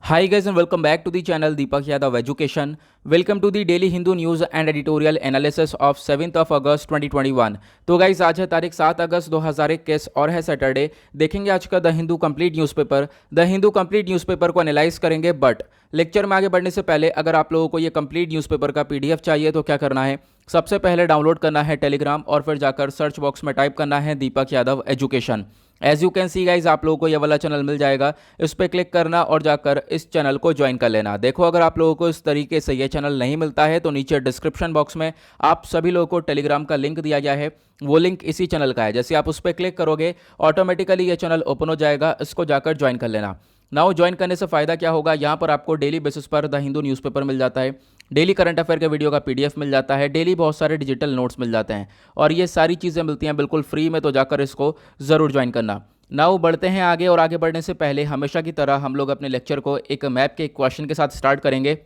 Hi guys and welcome back to the channel Deepak Yadav Education. Welcome to the daily Hindu news and editorial analysis of 7th of August 2021. तो guys आज है तारीख 7 अगस्त 2021 और है Saturday. देखेंगे आज का the Hindu complete newspaper. The Hindu complete newspaper को एनालाइज करेंगे, बट लेक्चर में आगे बढ़ने से पहले अगर आप लोगों को ये कंप्लीट न्यूज़पेपर का पीडीएफ चाहिए तो क्या करना है, सबसे पहले डाउनलोड करना है टेलीग्राम और फिर जाकर सर्च बॉक्स में टाइप करना है Deepak Yadav education. As you can see guys आप लोगों को ये वाला चैनल मिल जाएगा, इस पर क्लिक करना और जाकर इस चैनल को ज्वाइन कर लेना। देखो अगर आप लोगों को इस तरीके से ये चैनल नहीं मिलता है तो नीचे डिस्क्रिप्शन बॉक्स में आप सभी लोगों को टेलीग्राम का लिंक दिया गया है, वो लिंक इसी चैनल का है। जैसे आप उस पर क्लिक करोगे ऑटोमेटिकली ये चैनल ओपन हो जाएगा, इसको जाकर ज्वाइन कर लेना। नाउ ज्वाइन करने से फ़ायदा क्या होगा, यहाँ पर आपको डेली बेसिस पर द हिंदू न्यूज़पेपर मिल जाता है, डेली करंट अफेयर के वीडियो का पीडीएफ मिल जाता है, डेली बहुत सारे डिजिटल नोट्स मिल जाते हैं और ये सारी चीज़ें मिलती हैं बिल्कुल फ्री में, तो जाकर इसको ज़रूर ज्वाइन करना। नाउ बढ़ते हैं आगे, और आगे बढ़ने से पहले हमेशा की तरह हम लोग अपने लेक्चर को एक मैप के क्वेश्चन के साथ स्टार्ट करेंगे।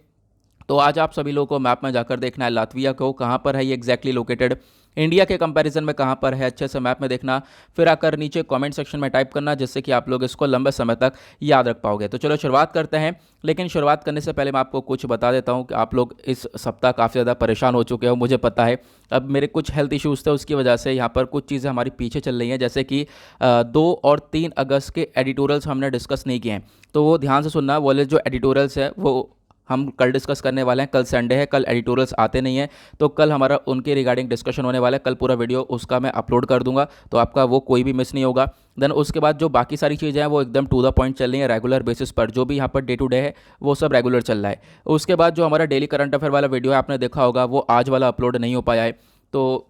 तो आज आप सभी लोगों को मैप में जाकर देखना है लातविया को कहाँ पर है ये एग्जैक्टली लोकेटेड, इंडिया के कंपैरिजन में कहाँ पर है, अच्छे से मैप में देखना। फिर आकर नीचे कमेंट सेक्शन में टाइप करना, जिससे कि आप लोग इसको लंबे समय तक याद रख पाओगे। तो चलो शुरुआत करते हैं, लेकिन शुरुआत करने से पहले मैं आपको कुछ बता देता हूँ कि आप लोग इस सप्ताह काफ़ी ज़्यादा परेशान हो चुके हो, मुझे पता है। अब मेरे कुछ हेल्थ इश्यूज़ थे, उसकी वजह से यहाँ पर कुछ चीज़ें हमारी पीछे चल रही हैं, जैसे कि 2 और 3 अगस्त के एडिटोरियल्स हमने डिस्कस नहीं किए हैं, तो वो ध्यान से सुनना। वाले जो एडिटोरियल्स है वो हम कल डिस्कस करने वाले हैं। कल संडे है, कल एडिटोरियल्स आते नहीं हैं, तो कल हमारा उनके रिगार्डिंग डिस्कशन होने वाला है। कल पूरा वीडियो उसका मैं अपलोड कर दूंगा, तो आपका वो कोई भी मिस नहीं होगा। देन उसके बाद जो बाकी सारी चीज़ें हैं वो एकदम टू द पॉइंट चल रही हैं, रेगुलर बेसिस पर जो भी यहाँ पर डे टू डे है वो सब रेगुलर चल रहा है। उसके बाद जो हमारा डेली करंट अफेयर वाला वीडियो है आपने देखा होगा, वो आज वाला अपलोड नहीं हो पाया है। तो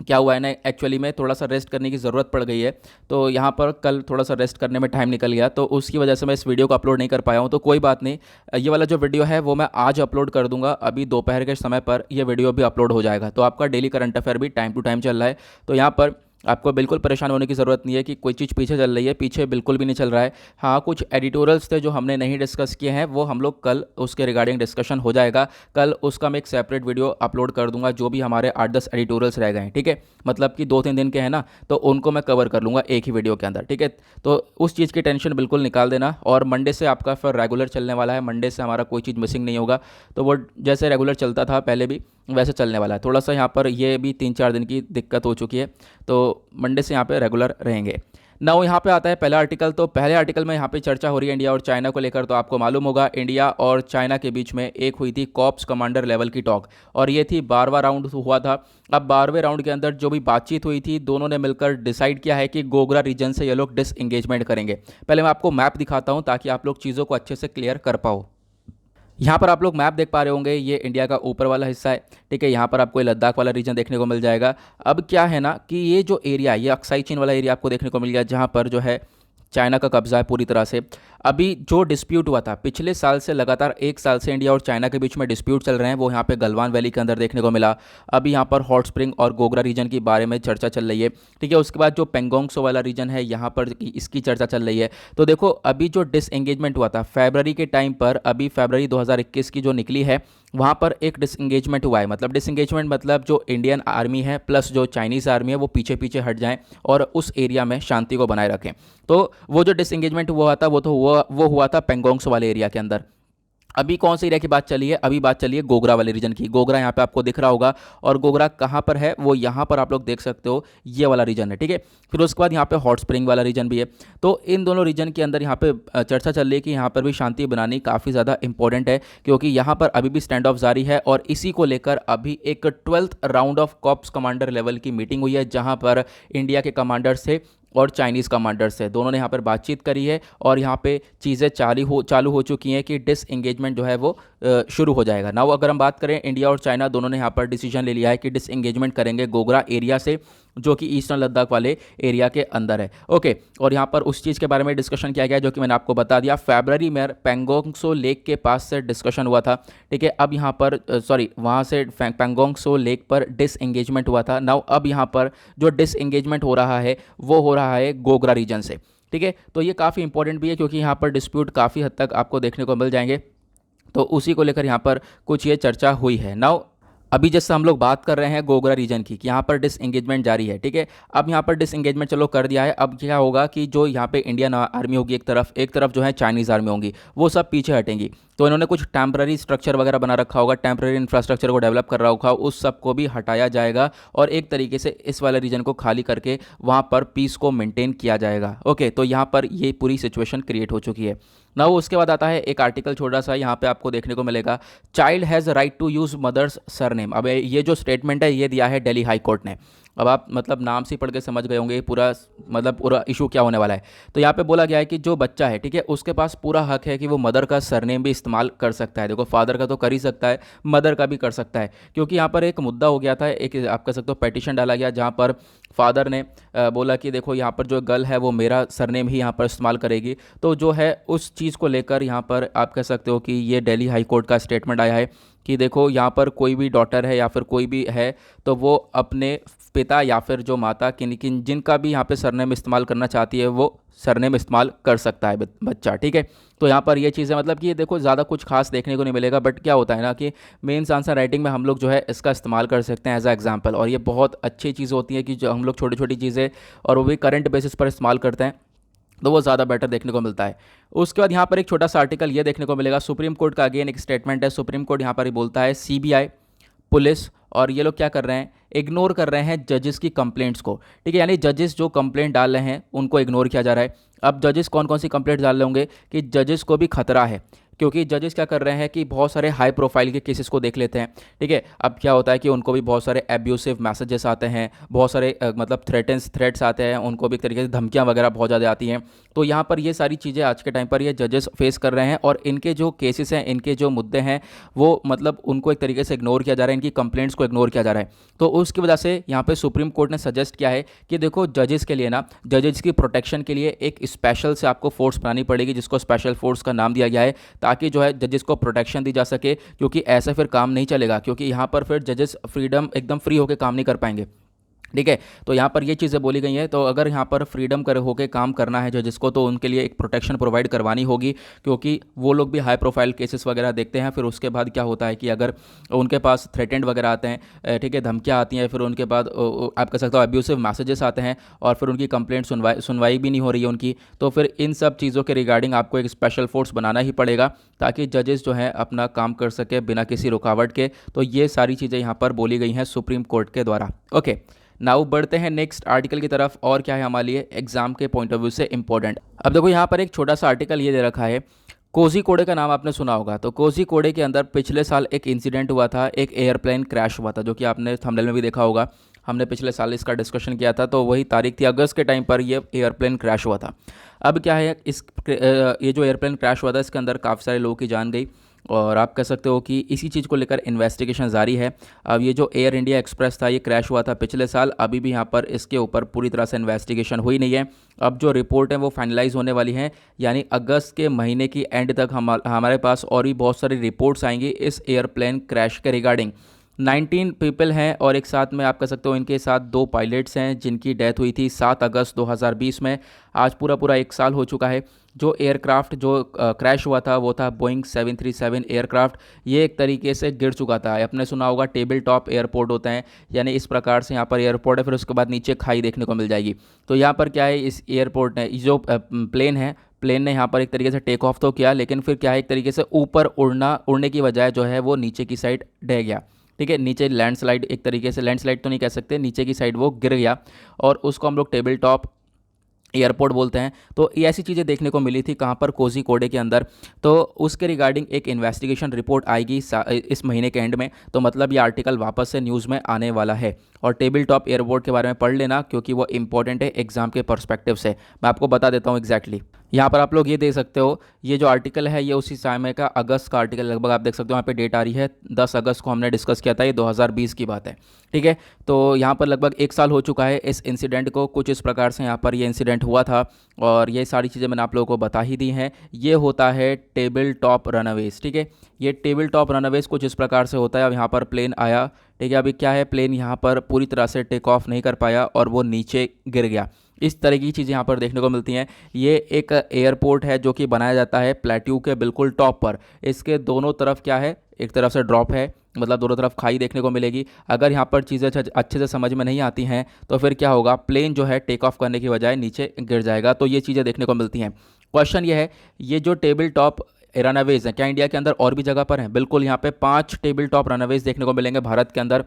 क्या हुआ है ना, एक्चुअली में थोड़ा सा रेस्ट करने की ज़रूरत पड़ गई है, तो यहाँ पर कल थोड़ा सा रेस्ट करने में टाइम निकल गया, तो उसकी वजह से मैं इस वीडियो को अपलोड नहीं कर पाया हूँ। तो कोई बात नहीं, ये वाला जो वीडियो है वो मैं आज अपलोड कर दूंगा, अभी दोपहर के समय पर ये वीडियो भी अपलोड हो जाएगा। तो आपका डेली करंट अफेयर भी टाइम टू टाइम चल रहा है, तो यहाँ पर आपको बिल्कुल परेशान होने की ज़रूरत नहीं है कि कोई चीज़ पीछे चल रही है, पीछे बिल्कुल भी नहीं चल रहा है। हाँ, कुछ एडिटोरियल्स थे जो हमने नहीं डिस्कस किए हैं, वो हम लोग कल उसके रिगार्डिंग डिस्कशन हो जाएगा। कल उसका मैं एक सेपरेट वीडियो अपलोड कर दूंगा, जो भी हमारे 8-10 एडिटोरियल्स रह गए हैं, ठीक है। मतलब कि 2-3 दिन के हैं ना, तो उनको मैं कवर कर लूँगा एक ही वीडियो के अंदर, ठीक है। तो उस चीज़ की टेंशन बिल्कुल निकाल देना, और मंडे से आपका फिर रेगुलर चलने वाला है। मंडे से हमारा कोई चीज़ मिसिंग नहीं होगा, तो वो जैसे रेगुलर चलता था पहले भी वैसे चलने वाला है। थोड़ा सा यहाँ पर ये भी 3-4 दिन की दिक्कत हो चुकी है, तो मंडे से यहाँ पे रेगुलर रहेंगे। ना वो यहाँ पे आता है पहला आर्टिकल, तो पहले आर्टिकल में यहाँ पे चर्चा हो रही है इंडिया और चाइना को लेकर। तो आपको मालूम होगा इंडिया और चाइना के बीच में एक हुई थी कॉप्स कमांडर लेवल की टॉक, और ये थी 12वां राउंड हुआ था। अब 12वें राउंड के अंदर जो भी बातचीत हुई थी, दोनों ने मिलकर डिसाइड किया है कि गोगरा रीजन से ये लोग डिसएंगेजमेंट करेंगे। पहले मैं आपको मैप दिखाता हूँ ताकि आप लोग चीज़ों को अच्छे से क्लियर कर पाओ। यहाँ पर आप लोग मैप देख पा रहे होंगे, ये इंडिया का ऊपर वाला हिस्सा है, ठीक है। यहाँ पर आपको ये लद्दाख वाला रीजन देखने को मिल जाएगा। अब क्या है ना कि ये जो एरिया, ये अक्साई चीन वाला एरिया आपको देखने को मिल गया, जहाँ पर जो है चाइना का कब्जा है पूरी तरह से। अभी जो डिस्प्यूट हुआ था पिछले साल से, लगातार 1 साल से इंडिया और चाइना के बीच में डिस्प्यूट चल रहे हैं, वो यहाँ पे गलवान वैली के अंदर देखने को मिला। अभी यहाँ पर हॉट स्प्रिंग और गोगरा रीजन के बारे में चर्चा चल रही है, ठीक है। उसके बाद जो पेंगोंग सो वाला रीजन है, यहाँ पर इसकी चर्चा चल रही है। तो देखो अभी जो डिसएंगेजमेंट हुआ था फरवरी के टाइम पर, अभी फरवरी 2021 की जो निकली है, वहाँ पर एक डिसएंगेजमेंट हुआ है। मतलब डिसएंगेजमेंट मतलब जो इंडियन आर्मी है प्लस जो चाइनीज़ आर्मी है वो पीछे पीछे हट जाएं और उस एरिया में शांति को बनाए रखें। तो वो जो डिसएंगेजमेंट हुआ था वो हुआ था पेंगोंग्स वाले एरिया के अंदर। अभी कौन से एरिया की बात चली है, अभी बात चली है गोगरा वाले रीजन की। गोगरा यहाँ पे आपको दिख रहा होगा, और गोगरा कहाँ पर है वो यहाँ पर आप लोग देख सकते हो, ये वाला रीजन है, ठीक है। फिर उसके बाद यहाँ पे हॉट स्प्रिंग वाला रीजन भी है। तो इन दोनों रीजन के अंदर यहाँ पे चर्चा चल रही है कि यहाँ पर भी शांति बनानी काफ़ी ज़्यादा इंपॉर्टेंट है, क्योंकि यहाँ पर अभी भी स्टैंड ऑफ जारी है। और इसी को लेकर अभी एक 12th round of cops commander level की मीटिंग हुई है, जहाँ पर इंडिया के कमांडर्स थे और चाइनीज़ कमांडर्स है, दोनों ने यहाँ पर बातचीत करी है, और यहाँ पे चीज़ें चालू हो चुकी हैं कि डिसएंगेजमेंट जो है वो शुरू हो जाएगा। नाउ अगर हम बात करें, इंडिया और चाइना दोनों ने यहाँ पर डिसीजन ले लिया है कि डिसएंगेजमेंट करेंगे गोगरा एरिया से, जो कि ईस्टर्न लद्दाख वाले एरिया के अंदर है, ओके। और यहाँ पर उस चीज़ के बारे में डिस्कशन किया गया जो कि मैंने आपको बता दिया। फरवरी में पेंगोंग सो लेक के पास से डिस्कशन हुआ था, ठीक है। अब यहाँ पर वहाँ से पेंगोंग सो लेक पर डिसएंगेजमेंट हुआ था। नाउ अब यहाँ पर जो डिसएंगेजमेंट हो रहा है वो हो रहा है गोगरा रीजन से, ठीक है। तो ये काफ़ी इंपॉर्टेंट भी है, क्योंकि यहाँ पर डिस्प्यूट काफ़ी हद तक आपको देखने को मिल जाएंगे, तो उसी को लेकर यहाँ पर कुछ ये चर्चा हुई है। नाउ अभी जैसे हम लोग बात कर रहे हैं गोगरा रीजन की कि यहाँ पर डिसएंगेजमेंट जारी है, ठीक है। अब यहाँ पर डिसएंगेजमेंट चलो कर दिया है, अब क्या होगा कि जो यहाँ पे इंडियन आर्मी होगी एक तरफ जो है चाइनीज़ आर्मी होंगी, वो सब पीछे हटेंगी। तो इन्होंने कुछ टेम्पररी स्ट्रक्चर वगैरह बना रखा होगा, टेम्पररी इंफ्रास्ट्रक्चर को डेवलप कर रहा होगा, उस सब को भी हटाया जाएगा और एक तरीके से इस वाले रीजन को खाली करके वहाँ पर पीस को मेंटेन किया जाएगा। ओके, तो यहाँ पर ये पूरी सिचुएशन क्रिएट हो चुकी है ना। वो उसके बाद आता है एक आर्टिकल छोटा सा, यहाँ पे आपको देखने को मिलेगा, child has right to use mother's surname. अब ये जो स्टेटमेंट है ये दिया है दिल्ली हाई कोर्ट ने। अब आप मतलब नाम से पढ़ के समझ गए होंगे पूरा इशू क्या होने वाला है। तो यहाँ पे बोला गया है कि जो बच्चा है, ठीक है, उसके पास पूरा हक है कि वो मदर का सरनेम भी इस्तेमाल कर सकता है। देखो, फादर का तो कर ही सकता है, मदर का भी कर सकता है, क्योंकि यहाँ पर एक मुद्दा हो गया था, एक आप कह सकते हो पेटिशन डाला गया, जहाँ पर फादर ने बोला कि देखो यहाँ पर जो गर्ल है वो मेरा सरनेम ही यहाँ पर इस्तेमाल करेगी। तो जो है उस चीज़ को लेकर यहाँ पर आप कह सकते हो कि ये दिल्ली हाई कोर्ट का स्टेटमेंट आया है कि देखो यहाँ पर कोई भी डॉटर है या फिर कोई भी है, तो वो अपने पिता या फिर जो माता किन जिनका भी यहाँ पे सरनेम इस्तेमाल करना चाहती है वो सरनेम इस्तेमाल कर सकता है बच्चा, ठीक है। तो यहाँ पर ये चीज़ है, मतलब कि ये देखो ज़्यादा कुछ खास देखने को नहीं मिलेगा, बट क्या होता है ना कि मेंस आंसर राइटिंग में हम लोग जो है इसका इस्तेमाल कर सकते हैं एज अ एग्जाम्पल, और ये बहुत अच्छी चीज़ होती है कि जो हम लोग छोटी छोटी चीज़ें और वो भी करंट बेसिस पर इस्तेमाल करते हैं, तो वो ज़्यादा बेटर देखने को मिलता है। उसके बाद यहाँ पर एक छोटा सा आर्टिकल ये देखने को मिलेगा, सुप्रीम कोर्ट का अगेन एक स्टेटमेंट है। सुप्रीम कोर्ट यहाँ पर ही बोलता है सीबीआई, पुलिस और ये लोग क्या कर रहे हैं, इग्नोर कर रहे हैं जजेस की कंप्लेंट्स को, ठीक है। यानी जजेस जो कंप्लेंट डाल रहे हैं उनको इग्नोर किया जा रहा है। अब जजेस कौन कौन सी कंप्लेंट डाल रहे होंगे कि जजेस को भी खतरा है, क्योंकि जजेस क्या कर रहे हैं कि बहुत सारे हाई प्रोफाइल के केसेस को देख लेते हैं, ठीक है। अब क्या होता है कि उनको भी बहुत सारे एब्यूसिव मैसेजेस आते हैं, बहुत सारे मतलब थ्रेट्स आते हैं, उनको भी एक तरीके से धमकियां वगैरह बहुत ज़्यादा आती हैं। तो यहाँ पर ये सारी चीज़ें आज के टाइम पर ये जजेस फेस कर रहे हैं, और इनके जो केसेस हैं, इनके जो मुद्दे हैं, वो मतलब उनको एक तरीके से इग्नोर किया जा रहा है, इनकी कंप्लेंट्स को इग्नोर किया जा रहा है। तो उसकी वजह से यहाँ पर सुप्रीम कोर्ट ने सजेस्ट किया है कि देखो जजेस के लिए ना, जजेस की प्रोटेक्शन के लिए एक स्पेशल से आपको फोर्स बनानी पड़ेगी, जिसको स्पेशल फोर्स का नाम दिया गया है, ताकि जो है जजेस को प्रोटेक्शन दी जा सके, क्योंकि ऐसे फिर काम नहीं चलेगा, क्योंकि यहाँ पर फिर जजेस फ्रीडम एकदम फ्री होकर काम नहीं कर पाएंगे, ठीक है। तो यहाँ पर ये चीज़ें बोली गई हैं। तो अगर यहाँ पर फ्रीडम कर होके काम करना है जजेस को, तो उनके लिए एक प्रोटेक्शन प्रोवाइड करवानी होगी, क्योंकि वो लोग भी हाई प्रोफाइल केसेस वगैरह देखते हैं। फिर उसके बाद क्या होता है कि अगर उनके पास थ्रेटेंड वगैरह आते हैं, ठीक है, धमकियाँ आती हैं, फिर उनके बाद आप कह सकते हो अब्यूसिव मैसेजेस आते हैं, और फिर उनकी कंप्लेंट सुनवाई भी नहीं हो रही है उनकी, तो फिर इन सब चीज़ों के रिगार्डिंग आपको एक स्पेशल फोर्स बनाना ही पड़ेगा, ताकि जजेस जो है अपना काम कर सके बिना किसी रुकावट के। तो ये सारी चीज़ें यहाँ पर बोली गई हैं सुप्रीम कोर्ट के द्वारा। ओके, नाउ बढ़ते हैं नेक्स्ट आर्टिकल की तरफ, और क्या है हमारे लिए एग्जाम के पॉइंट ऑफ व्यू से इंपॉर्टेंट। अब देखो यहाँ पर एक छोटा सा आर्टिकल ये दे रखा है, कोझीकोडे का नाम आपने सुना होगा। तो कोझीकोडे के अंदर पिछले साल एक इंसिडेंट हुआ था, एक एयरप्लेन क्रैश हुआ था, जो कि आपने थंबनेल में भी देखा होगा। हमने पिछले साल इसका डिस्कशन किया था, तो वही तारीख थी अगस्त के टाइम पर ये एयरप्लेन क्रैश हुआ था। अब क्या है, ये जो एयरप्लेन क्रैश हुआ था इसके अंदर काफ़ी सारे लोगों की जान गई, और आप कह सकते हो कि इसी चीज़ को लेकर इन्वेस्टिगेशन जारी है। अब ये जो एयर इंडिया एक्सप्रेस था, ये क्रैश हुआ था पिछले साल, अभी भी यहाँ पर इसके ऊपर पूरी तरह से इन्वेस्टिगेशन हुई नहीं है। अब जो रिपोर्ट है वो फाइनलाइज होने वाली है, यानी अगस्त के महीने की एंड तक हमारे पास और भी बहुत सारी रिपोर्ट्स आएंगी इस एयरप्लेन क्रैश के रिगार्डिंग। 19 पीपल हैं, और एक साथ में आप कह सकते हो इनके साथ 2 पायलट्स हैं जिनकी डेथ हुई थी 7 अगस्त 2020 में। आज पूरा एक साल हो चुका है। जो एयरक्राफ्ट जो क्रैश हुआ था वो था बोइंग 737 एयरक्राफ्ट। ये एक तरीके से गिर चुका था। आपने सुना होगा टेबल टॉप एयरपोर्ट होते हैं, यानी इस प्रकार से यहाँ पर एयरपोर्ट है, फिर उसके बाद नीचे खाई देखने को मिल जाएगी। तो यहाँ पर क्या है, इस एयरपोर्ट ने जो प्लेन ने यहाँ पर एक तरीके से टेक ऑफ तो किया, लेकिन फिर क्या है, एक तरीके से ऊपर उड़ने की बजाय जो है वो नीचे की साइड ढह गया, ठीक है। नीचे लैंडस्लाइड, एक तरीके से लैंडस्लाइड तो नहीं कह सकते, नीचे की साइड वो गिर गया, और उसको हम लोग टेबल टॉप एयरपोर्ट बोलते हैं। तो ये ऐसी चीज़ें देखने को मिली थी कहाँ पर, कोझीकोडे के अंदर। तो उसके रिगार्डिंग एक इन्वेस्टिगेशन रिपोर्ट आएगी इस महीने के एंड में। तो मतलब ये आर्टिकल वापस से न्यूज़ में आने वाला है, और टेबल टॉप एयरपोर्ट के बारे में पढ़ लेना, क्योंकि वो इंपॉर्टेंट है एग्जाम के पर्सपेक्टिव से। मैं आपको बता देता हूँ एग्जैक्टली। यहाँ पर आप लोग ये देख सकते हो, ये जो आर्टिकल है ये उसी समय का अगस्त का आर्टिकल लगभग आप देख सकते हो। यहाँ पे डेट आ रही है 10 अगस्त को हमने डिस्कस किया था, ये 2020 की बात है, ठीक है। तो यहाँ पर लगभग 1 साल हो चुका है इस इंसिडेंट को। कुछ इस प्रकार से यहाँ पर ये इंसिडेंट हुआ था, और ये सारी चीज़ें मैंने आप लोगों को बता ही दी हैं। ये होता है टेबल टॉप रनअवेज, ठीक है। ये टेबल टॉप रनअवेज कुछ इस प्रकार से होता है। अब यहाँ पर प्लेन आया, ठीक है। अभी क्या है, प्लेन यहाँ पर पूरी तरह से टेक ऑफ नहीं कर पाया और वो नीचे गिर गया। इस तरह की चीज़ें यहाँ पर देखने को मिलती हैं। ये एक एयरपोर्ट है जो कि बनाया जाता है प्लेट्यू के बिल्कुल टॉप पर। इसके दोनों तरफ क्या है, एक तरफ से ड्रॉप है, मतलब दोनों तरफ खाई देखने को मिलेगी। अगर यहाँ पर चीज़ें अच्छे से समझ में नहीं आती हैं तो फिर क्या होगा, प्लेन जो है टेक ऑफ करने की बजाय नीचे गिर जाएगा। तो ये चीज़ें देखने को मिलती हैं। क्वेश्चन ये है, ये जो टेबल टॉप रनअवेज हैं क्या इंडिया के अंदर और भी जगह पर हैं? बिल्कुल, यहाँ पे 5 टेबल टॉप रनअवेज देखने को मिलेंगे भारत के अंदर।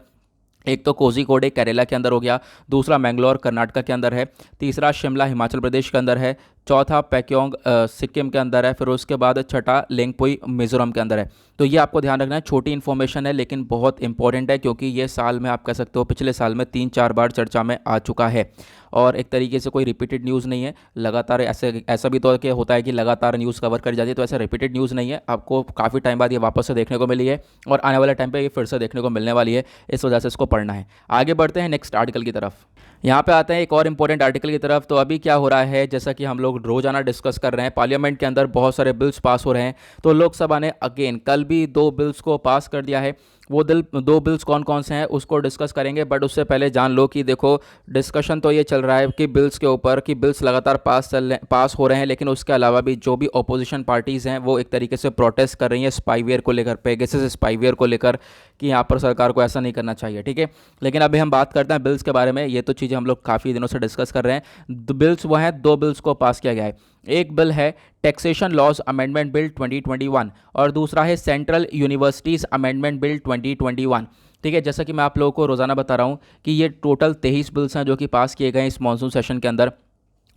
एक तो कोझिकोड केरला के अंदर हो गया, दूसरा मैंगलोर कर्नाटक के अंदर है, तीसरा शिमला हिमाचल प्रदेश के अंदर है, चौथा पैक्योंग सिक्किम के अंदर है, फिर उसके बाद छठा लेंगपुई मिजोरम के अंदर है। तो ये आपको ध्यान रखना है, छोटी इन्फॉर्मेशन है लेकिन बहुत इंपॉर्टेंट है, क्योंकि ये साल में आप कह सकते हो पिछले साल में 3-4 बार चर्चा में आ चुका है और एक तरीके से कोई रिपीटेड न्यूज़ नहीं है। लगातार ऐसा भी तो कि होता है कि लगातार न्यूज़ कवर करी जाती है, तो ऐसा रिपीटेड न्यूज़ नहीं है। आपको काफ़ी टाइम बाद ये वापस से देखने को मिली है और आने वाले टाइम पे ये फिर से देखने को मिलने वाली है, इस वजह से इसको पढ़ना है। आगे बढ़ते हैं नेक्स्ट आर्टिकल की तरफ। यहाँ पे आते हैं एक और इंपॉर्टेंट आर्टिकल की तरफ। तो अभी क्या हो रहा है, जैसा कि हम लोग रोजाना डिस्कस कर रहे हैं, पार्लियामेंट के अंदर बहुत सारे बिल्स पास हो रहे हैं। तो लोकसभा ने अगेन कल भी 2 बिल्स को पास कर दिया है। वो 2 बिल्स कौन कौन से हैं उसको डिस्कस करेंगे, बट उससे पहले जान लो कि देखो डिस्कशन तो ये चल रहा है कि बिल्स के ऊपर कि बिल्स लगातार पास हो रहे हैं, लेकिन उसके अलावा भी जो भी अपोजिशन पार्टीज़ हैं वो एक तरीके से प्रोटेस्ट कर रही हैं स्पाईवेयर को लेकर, पेगासस स्पाईवेयर को लेकर, कि यहाँ पर सरकार को ऐसा नहीं करना चाहिए। ठीक है, लेकिन अभी हम बात करते हैं बिल्स के बारे में। ये तो चीज़ें हम लोग काफ़ी दिनों से डिस्कस कर रहे हैं। बिल्स वो हैं, 2 बिल्स को पास किया गया है। एक बिल है टैक्सेशन लॉज अमेंडमेंट बिल 2021 और दूसरा है सेंट्रल यूनिवर्सिटीज़ अमेंडमेंट बिल 2021। ठीक है, जैसा कि मैं आप लोगों को रोज़ाना बता रहा हूँ कि ये टोटल 23 बिल्स हैं जो कि पास किए गए हैं इस मॉनसून सेशन के अंदर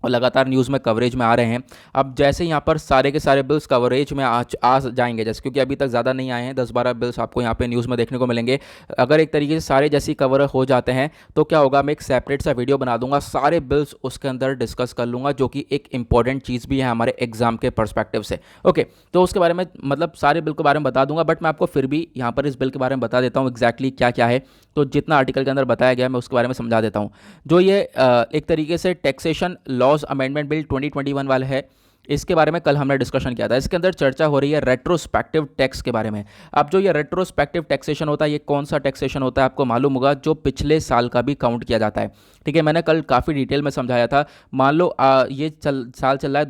और लगातार न्यूज़ में कवरेज में आ रहे हैं। अब जैसे यहाँ पर सारे के सारे बिल्स कवरेज में आ जाएंगे, जैसे क्योंकि अभी तक ज़्यादा नहीं आए हैं, 10-12 बिल्स आपको यहाँ पे न्यूज़ में देखने को मिलेंगे। अगर एक तरीके से सारे जैसी कवर हो जाते हैं तो क्या होगा, मैं एक सेपरेट सा वीडियो बना दूंगा, सारे बिल्स उसके अंदर डिस्कस कर लूँगा, जो कि एक इंपॉर्टेंट चीज़ भी है हमारे एग्जाम के परस्पेक्टिव से। ओके, तो उसके बारे में मतलब सारे बिल के बारे में बता दूंगा, बट मैं आपको फिर भी यहाँ पर इस बिल के बारे में बता देता हूँ एग्जैक्टली क्या क्या है। तो जितना आर्टिकल के अंदर बताया गया मैं उसके बारे में समझा देता हूँ। जो ये एक तरीके से टैक्सेशन लॉज अमेंडमेंट बिल 2021 वाला है, इसके बारे में कल हमने डिस्कशन किया था। इसके अंदर चर्चा हो रही है रेट्रोस्पेक्टिव टैक्स के बारे में। अब जो ये रेट्रोस्पेक्टिव टैक्सेशन होता है, ये कौन सा टैक्सेशन होता है आपको मालूम होगा, जो पिछले साल का भी काउंट किया जाता है। ठीक है, मैंने कल काफ़ी डिटेल में समझाया था। मान लो ये साल चल रहा है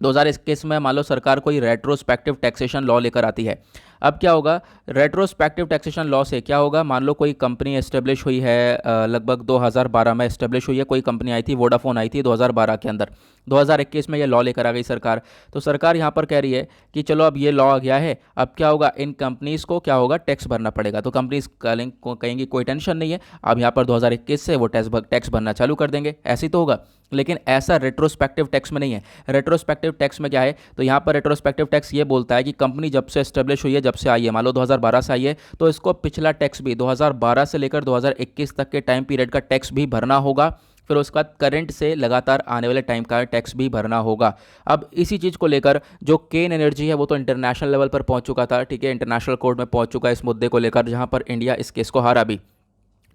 2021 में, मान लो सरकार कोई रेट्रोस्पेक्टिव टैक्सेशन लॉ लेकर आती है। अब क्या होगा, रेट्रोस्पेक्टिव टैक्सेशन लॉ से क्या होगा, मान लो कोई कंपनी एस्टेब्लिश हुई है, लगभग 2012 में एस्टेब्लिश हुई है, कोई कंपनी आई थी, वोडाफोन आई थी 2012 के अंदर। 2021 में ये लॉ लेकर आ गई सरकार। तो सरकार यहाँ पर कह रही है कि चलो अब ये लॉ आ गया है, अब क्या होगा, इन कंपनीज़ को क्या होगा, टैक्स भरना पड़ेगा। तो कंपनीज कहेंगी कोई टेंशन नहीं है, अब यहाँ पर 2021 से वो टैक्स भरना चालू कर देंगे, ऐसे तो होगा। लेकिन ऐसा रेट्रोस्पेक्टिव टैक्स में नहीं है। रेट्रोस्पेक्टिव टैक्स में क्या है, तो यहाँ पर रेट्रोस्पेक्टिव टैक्स ये बोलता है कि कंपनी जब से एस्टेब्लिश हुई है, जब से आई है, मान लो 2012 से आई है, तो इसको पिछला टैक्स भी 2012 से लेकर 2021 तक के टाइम पीरियड का टैक्स भी भरना होगा। फिर उसके बाद करंट से लगातार आने वाले टाइम का टैक्स भी भरना होगा। अब इसी चीज़ को लेकर जो केन एनर्जी है वो तो इंटरनेशनल लेवल पर पहुंच चुका था। ठीक है, इंटरनेशनल कोर्ट में पहुंच चुका है इस मुद्दे को लेकर, जहां पर इंडिया इस केस को हारा भी।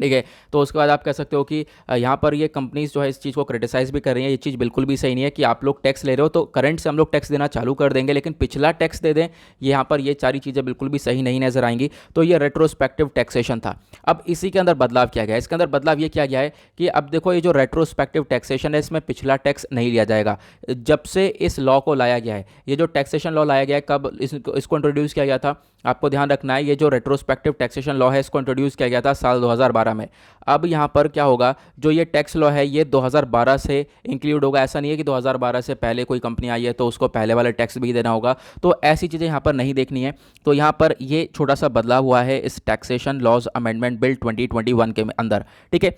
ठीक है, तो उसके बाद आप कह सकते हो कि यहाँ पर ये कंपनीज जो है इस चीज़ को क्रिटिसाइज़ भी कर रही हैं। ये चीज़ बिल्कुल भी सही नहीं है कि आप लोग टैक्स ले रहे हो तो करंट से हम लोग टैक्स देना चालू कर देंगे, लेकिन पिछला टैक्स दे दें, ये यहाँ पर ये सारी चीज़ें बिल्कुल भी सही नहीं नजर आएंगी। तो ये रेट्रोस्पेक्टिव टैक्सेशन था। अब इसी के अंदर बदलाव किया गया है। इसके अंदर बदलाव ये किया गया है कि अब देखो, ये जो रेट्रोस्पेक्टिव टैक्सेशन है, इसमें पिछला टैक्स नहीं लिया जाएगा। जब से इस लॉ को लाया गया है, ये जो टैक्सेशन लॉ लाया गया है, कब इसको इंट्रोड्यूस किया गया था, आपको ध्यान रखना है। ये जो रेट्रोस्पेक्टिव टैक्सेशन लॉ है, इसको इंट्रोड्यूस किया गया था साल 2012 में। अब यहाँ पर क्या होगा, जो ये टैक्स लॉ है ये 2012 से इंक्लूड होगा। ऐसा नहीं है कि 2012 से पहले कोई कंपनी आई है तो उसको पहले वाला टैक्स भी देना होगा, तो ऐसी चीज़ें यहाँ पर नहीं देखनी है। तो यहाँ पर ये छोटा सा बदलाव हुआ है इस टैक्सेशन लॉज अमेंडमेंट बिल 2021 के अंदर। ठीक है,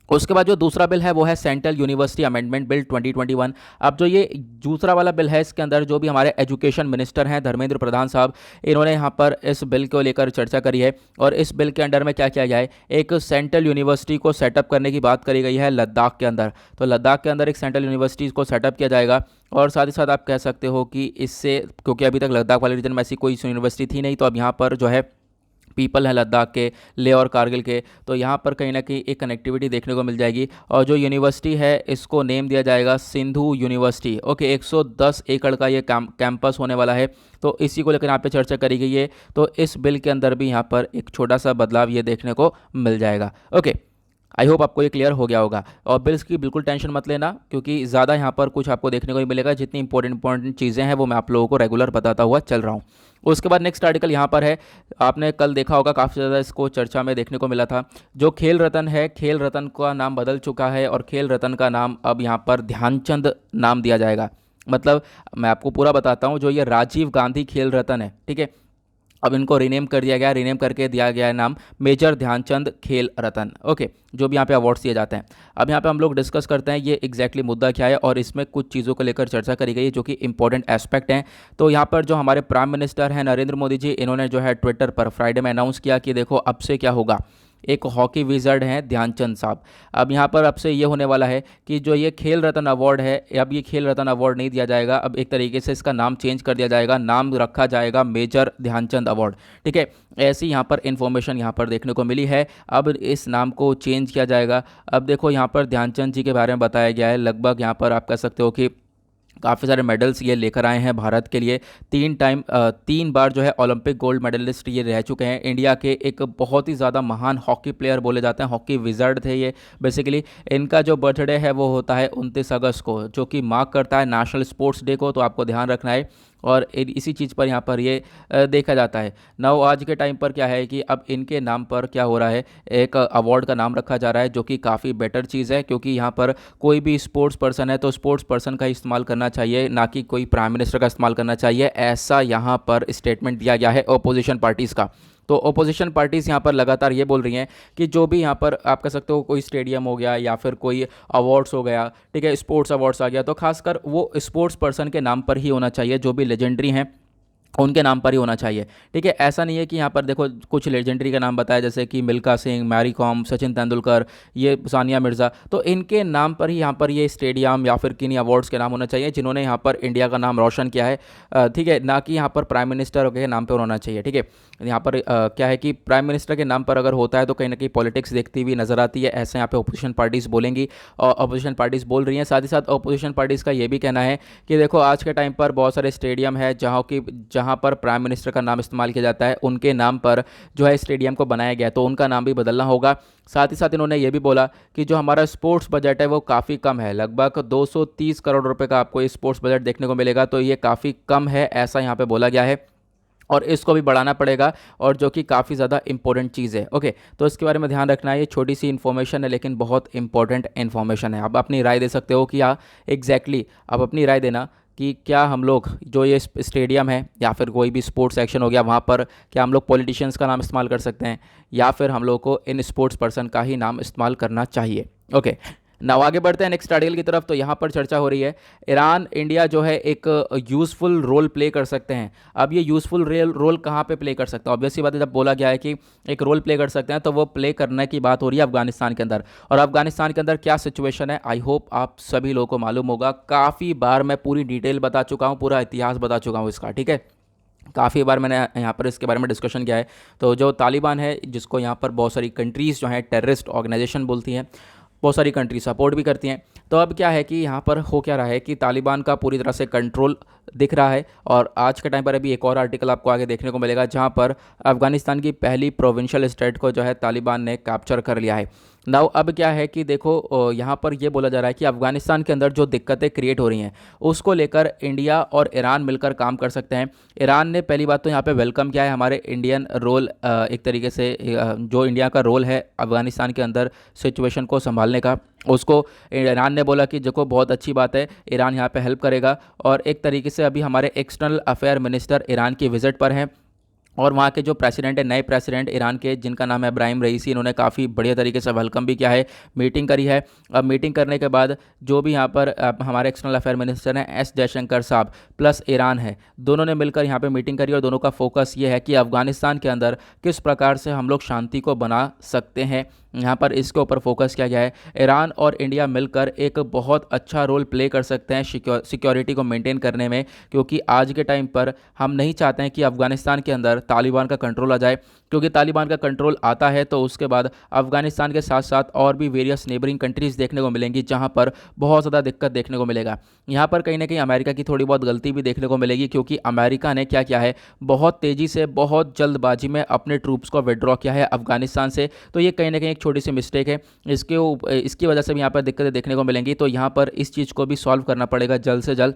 उसके बाद जो दूसरा बिल है वो है सेंट्रल यूनिवर्सिटी अमेंडमेंट बिल 2021। अब जो ये दूसरा वाला बिल है, इसके अंदर जो भी हमारे एजुकेशन मिनिस्टर हैं धर्मेंद्र प्रधान साहब, इन्होंने यहाँ पर इस बिल को लेकर चर्चा करी है। और इस बिल के अंडर में क्या किया जाए, एक सेंट्रल यूनिवर्सिटी को सेटअप करने की बात करी गई है लद्दाख के अंदर। तो लद्दाख के अंदर एक सेंट्रल यूनिवर्सिटी को सेटअप किया जाएगा। और साथ ही साथ आप कह सकते हो कि इससे, क्योंकि अभी तक लद्दाख वाले रीजन में ऐसी कोई यूनिवर्सिटी थी नहीं, तो अब यहाँ पर जो है पीपल है लद्दाख के, लेह और कारगिल के, तो यहाँ पर कहीं ना कहीं एक कनेक्टिविटी देखने को मिल जाएगी। और जो यूनिवर्सिटी है इसको नेम दिया जाएगा सिंधु यूनिवर्सिटी। ओके, 110 एकड़ का ये कैंपस होने वाला है। तो इसी को लेकर यहाँ पे चर्चा करी गई है। तो इस बिल के अंदर भी यहाँ पर एक छोटा सा बदलाव ये देखने को मिल जाएगा। ओके, आई होप आपको ये क्लियर हो गया होगा। और बिल्स की बिल्कुल टेंशन मत लेना, क्योंकि ज़्यादा यहाँ पर कुछ आपको देखने को नहीं मिलेगा। जितनी इंपॉर्टेंट चीज़ें हैं वो मैं आप लोगों को रेगुलर बताता हुआ चल रहा हूँ। उसके बाद नेक्स्ट आर्टिकल यहाँ पर है, आपने कल देखा होगा काफ़ी ज़्यादा इसको चर्चा में देखने को मिला था। जो खेल रत्न है, खेल रत्न का नाम बदल चुका है और खेल रत्न का नाम अब यहाँ पर ध्यानचंद नाम दिया जाएगा। मतलब मैं आपको पूरा बताता हूँ, जो ये राजीव गांधी खेल रत्न है, ठीक है, अब इनको रीनेम कर दिया गया, रीनेम करके दिया गया है नाम मेजर ध्यानचंद खेल रत्न। ओके, जो भी यहाँ पे अवार्ड्स दिए जाते हैं। अब यहाँ पे हम लोग डिस्कस करते हैं ये एग्जैक्टली मुद्दा क्या है और इसमें कुछ चीज़ों को लेकर चर्चा करी गई है जो कि इंपॉर्टेंट एस्पेक्ट हैं। तो यहाँ पर जो हमारे प्राइम मिनिस्टर हैं नरेंद्र मोदी जी, इन्होंने जो है ट्विटर पर फ्राइडे में अनाउंस किया कि देखो अब से क्या होगा, एक हॉकी विजर्ड हैं ध्यानचंद साहब। अब यहाँ पर अब से ये होने वाला है कि जो ये खेल रत्न अवार्ड है, अब ये खेल रत्न अवार्ड नहीं दिया जाएगा, अब एक तरीके से इसका नाम चेंज कर दिया जाएगा, नाम रखा जाएगा मेजर ध्यानचंद अवार्ड। ठीक है, ऐसी यहाँ पर इन्फॉर्मेशन यहाँ पर देखने को मिली है। अब इस नाम को चेंज किया जाएगा। अब देखो यहाँ पर ध्यानचंद जी के बारे में बताया गया है, लगभग यहाँ पर आप कह सकते हो कि काफ़ी सारे मेडल्स ये लेकर आए हैं भारत के लिए। 3 बार जो है ओलंपिक गोल्ड मेडलिस्ट ये रह चुके हैं। इंडिया के एक बहुत ही ज़्यादा महान हॉकी प्लेयर बोले जाते हैं, हॉकी विजर्ड थे ये बेसिकली। इनका जो बर्थडे है वो होता है 29 अगस्त को, जो कि मार्क करता है नेशनल स्पोर्ट्स डे को, तो आपको ध्यान रखना है। और इसी चीज़ पर यहाँ पर ये देखा जाता है। नाउ आज के टाइम पर क्या है कि अब इनके नाम पर क्या हो रहा है, एक अवार्ड का नाम रखा जा रहा है, जो कि काफ़ी बेटर चीज़ है, क्योंकि यहाँ पर कोई भी स्पोर्ट्स पर्सन है तो स्पोर्ट्स पर्सन का इस्तेमाल करना चाहिए, ना कि कोई प्राइम मिनिस्टर का इस्तेमाल करना चाहिए। ऐसा यहाँ पर स्टेटमेंट दिया गया है अपोजिशन पार्टीज़ का। तो अपोजिशन पार्टीज़ यहाँ पर लगातार ये बोल रही हैं कि जो भी यहाँ पर आप कह सकते हो कोई स्टेडियम हो गया या फिर कोई अवार्ड्स हो गया, ठीक है, स्पोर्ट्स अवार्ड्स आ गया, तो खासकर वो स्पोर्ट्स पर्सन के नाम पर ही होना चाहिए, जो भी लेजेंडरी हैं उनके नाम पर ही होना चाहिए। ठीक है, ऐसा नहीं है कि यहाँ पर देखो कुछ लेजेंडरी का नाम बताया, जैसे कि मिल्खा सिंह, मैरी कॉम, सचिन तेंदुलकर, ये सानिया मिर्ज़ा, तो इनके नाम पर ही यहाँ पर ये स्टेडियम या फिर किन्हीं अवार्ड्स के नाम होना चाहिए जिन्होंने यहाँ पर इंडिया का नाम रोशन किया है। ठीक है, ना कि यहाँ पर प्राइम मिनिस्टर के नाम पर होना चाहिए। ठीक है, यहाँ पर क्या है कि प्राइम मिनिस्टर के नाम पर अगर होता है तो कहीं ना कहीं पॉलिटिक्स देखती हुई नजर आती है, ऐसे यहाँ पे अपोजिशन पार्टीज़ बोलेंगी और अपोजिशन पार्टीज़ बोल रही हैं। साथ ही साथ अपोजिशन पार्टीज़ का ये भी कहना है कि देखो आज के टाइम पर बहुत सारे स्टेडियम है जहाँ पर प्राइम मिनिस्टर का नाम इस्तेमाल किया जाता है, उनके नाम पर जो है स्टेडियम को बनाया गया है, तो उनका नाम भी बदलना होगा। साथ ही साथ इन्होंने ये भी बोला कि जो हमारा स्पोर्ट्स बजट है वो काफ़ी कम है, लगभग 230 करोड़ रुपए का आपको ये स्पोर्ट्स बजट देखने को मिलेगा, तो ये काफ़ी कम है, ऐसा यहाँ पे बोला गया है और इसको भी बढ़ाना पड़ेगा, और जो कि काफ़ी ज़्यादा इंपॉर्टेंट चीज़ है। ओके, तो इसके बारे में ध्यान रखना है। ये छोटी सी इन्फॉर्मेशन है लेकिन बहुत इंपॉर्टेंट इन्फॉर्मेशन है। आप अपनी राय दे सकते हो कि हाँ एग्जैक्टली आप अपनी राय देना कि क्या हम लोग जो ये स्टेडियम है या फिर कोई भी स्पोर्ट्स सेक्शन हो गया वहाँ पर क्या हम लोग पॉलिटिशियंस का नाम इस्तेमाल कर सकते हैं, या फिर हम लोग को इन स्पोर्ट्स पर्सन का ही नाम इस्तेमाल करना चाहिए। ओके, नाउ आगे बढ़ते हैं नेक्स्ट आर्टिकल की तरफ। तो यहाँ पर चर्चा हो रही है ईरान इंडिया जो है एक यूज़फुल रोल प्ले कर सकते हैं। अब ये यूज़फुल रोल कहाँ पे प्ले कर सकते हैं, ऑब्वियसली बात है, जब बोला गया है कि एक रोल प्ले कर सकते हैं तो वो प्ले करने की बात हो रही है अफगानिस्तान के अंदर। और अफगानिस्तान के अंदर क्या सिचुएशन है, आई होप आप सभी लोगों को मालूम होगा। काफ़ी बार मैं पूरी डिटेल बता चुका हूँ, पूरा इतिहास बता चुका हूँ इसका। ठीक है, काफ़ी बार मैंने यहाँ पर इसके बारे में डिस्कशन किया है। तो जो तालिबान है, जिसको यहाँ पर बहुत सारी कंट्रीज़ जो हैं टेररिस्ट ऑर्गेनाइजेशन बोलती हैं, बहुत सारी कंट्री सपोर्ट भी करती हैं, तो अब क्या है कि यहाँ पर हो क्या रहा है कि तालिबान का पूरी तरह से कंट्रोल दिख रहा है। और आज के टाइम पर अभी एक और आर्टिकल आपको आगे देखने को मिलेगा जहाँ पर अफगानिस्तान की पहली प्रोविंशियल स्टेट को जो है तालिबान ने कैप्चर कर लिया है। नाउ अब क्या है कि देखो यहाँ पर ये बोला जा रहा है कि अफगानिस्तान के अंदर जो दिक्कतें क्रिएट हो रही हैं उसको लेकर इंडिया और ईरान मिलकर काम कर सकते हैं। ईरान ने पहली बात तो यहाँ पे वेलकम किया है हमारे इंडियन रोल, एक तरीके से जो इंडिया का रोल है अफगानिस्तान के अंदर सिचुएशन को संभालने का, उसको ईरान ने बोला कि देखो बहुत अच्छी बात है, ईरान यहाँ पे हेल्प करेगा। और एक तरीके से अभी हमारे एक्सटर्नल अफेयर मिनिस्टर ईरान की विज़िट पर हैं और वहाँ के जो प्रेसिडेंट है, नए प्रेसिडेंट ईरान के, जिनका नाम है इब्राहिम रईसी, इन्होंने काफ़ी बढ़िया तरीके से वेलकम भी किया है, मीटिंग करी है। अब मीटिंग करने के बाद जो भी यहाँ पर हमारे एक्सटर्नल अफेयर मिनिस्टर हैं एस जयशंकर साहब प्लस ईरान है, दोनों ने मिलकर यहाँ पे मीटिंग करी और दोनों का फोकस ये है कि अफगानिस्तान के अंदर किस प्रकार से हम लोग शांति को बना सकते हैं, यहाँ पर इसके ऊपर फोकस किया गया है। ईरान और इंडिया मिलकर एक बहुत अच्छा रोल प्ले कर सकते हैं सिक्योरिटी को मेंटेन करने में, क्योंकि आज के टाइम पर हम नहीं चाहते हैं कि अफगानिस्तान के अंदर तालिबान का कंट्रोल आ जाए, क्योंकि तालिबान का कंट्रोल आता है तो उसके बाद अफगानिस्तान के साथ साथ और भी वेरियस नेबरिंग कंट्रीज़ देखने को मिलेंगी जहाँ पर बहुत ज़्यादा दिक्कत देखने को मिलेगा। यहाँ पर कहीं ना कहीं अमेरिका की थोड़ी बहुत गलती भी देखने को मिलेगी, क्योंकि अमेरिका ने क्या किया है, बहुत तेज़ी से बहुत जल्दबाजी में अपने ट्रूप्स को विड्रॉ किया है अफगानिस्तान से। तो ये कहीं ना कहीं एक छोटी सी मिस्टेक है, इसकी वजह से भी यहाँ पर दिक्कतें देखने को मिलेंगी। तो यहाँ पर इस चीज़ को भी सॉल्व करना पड़ेगा जल्द से जल्द,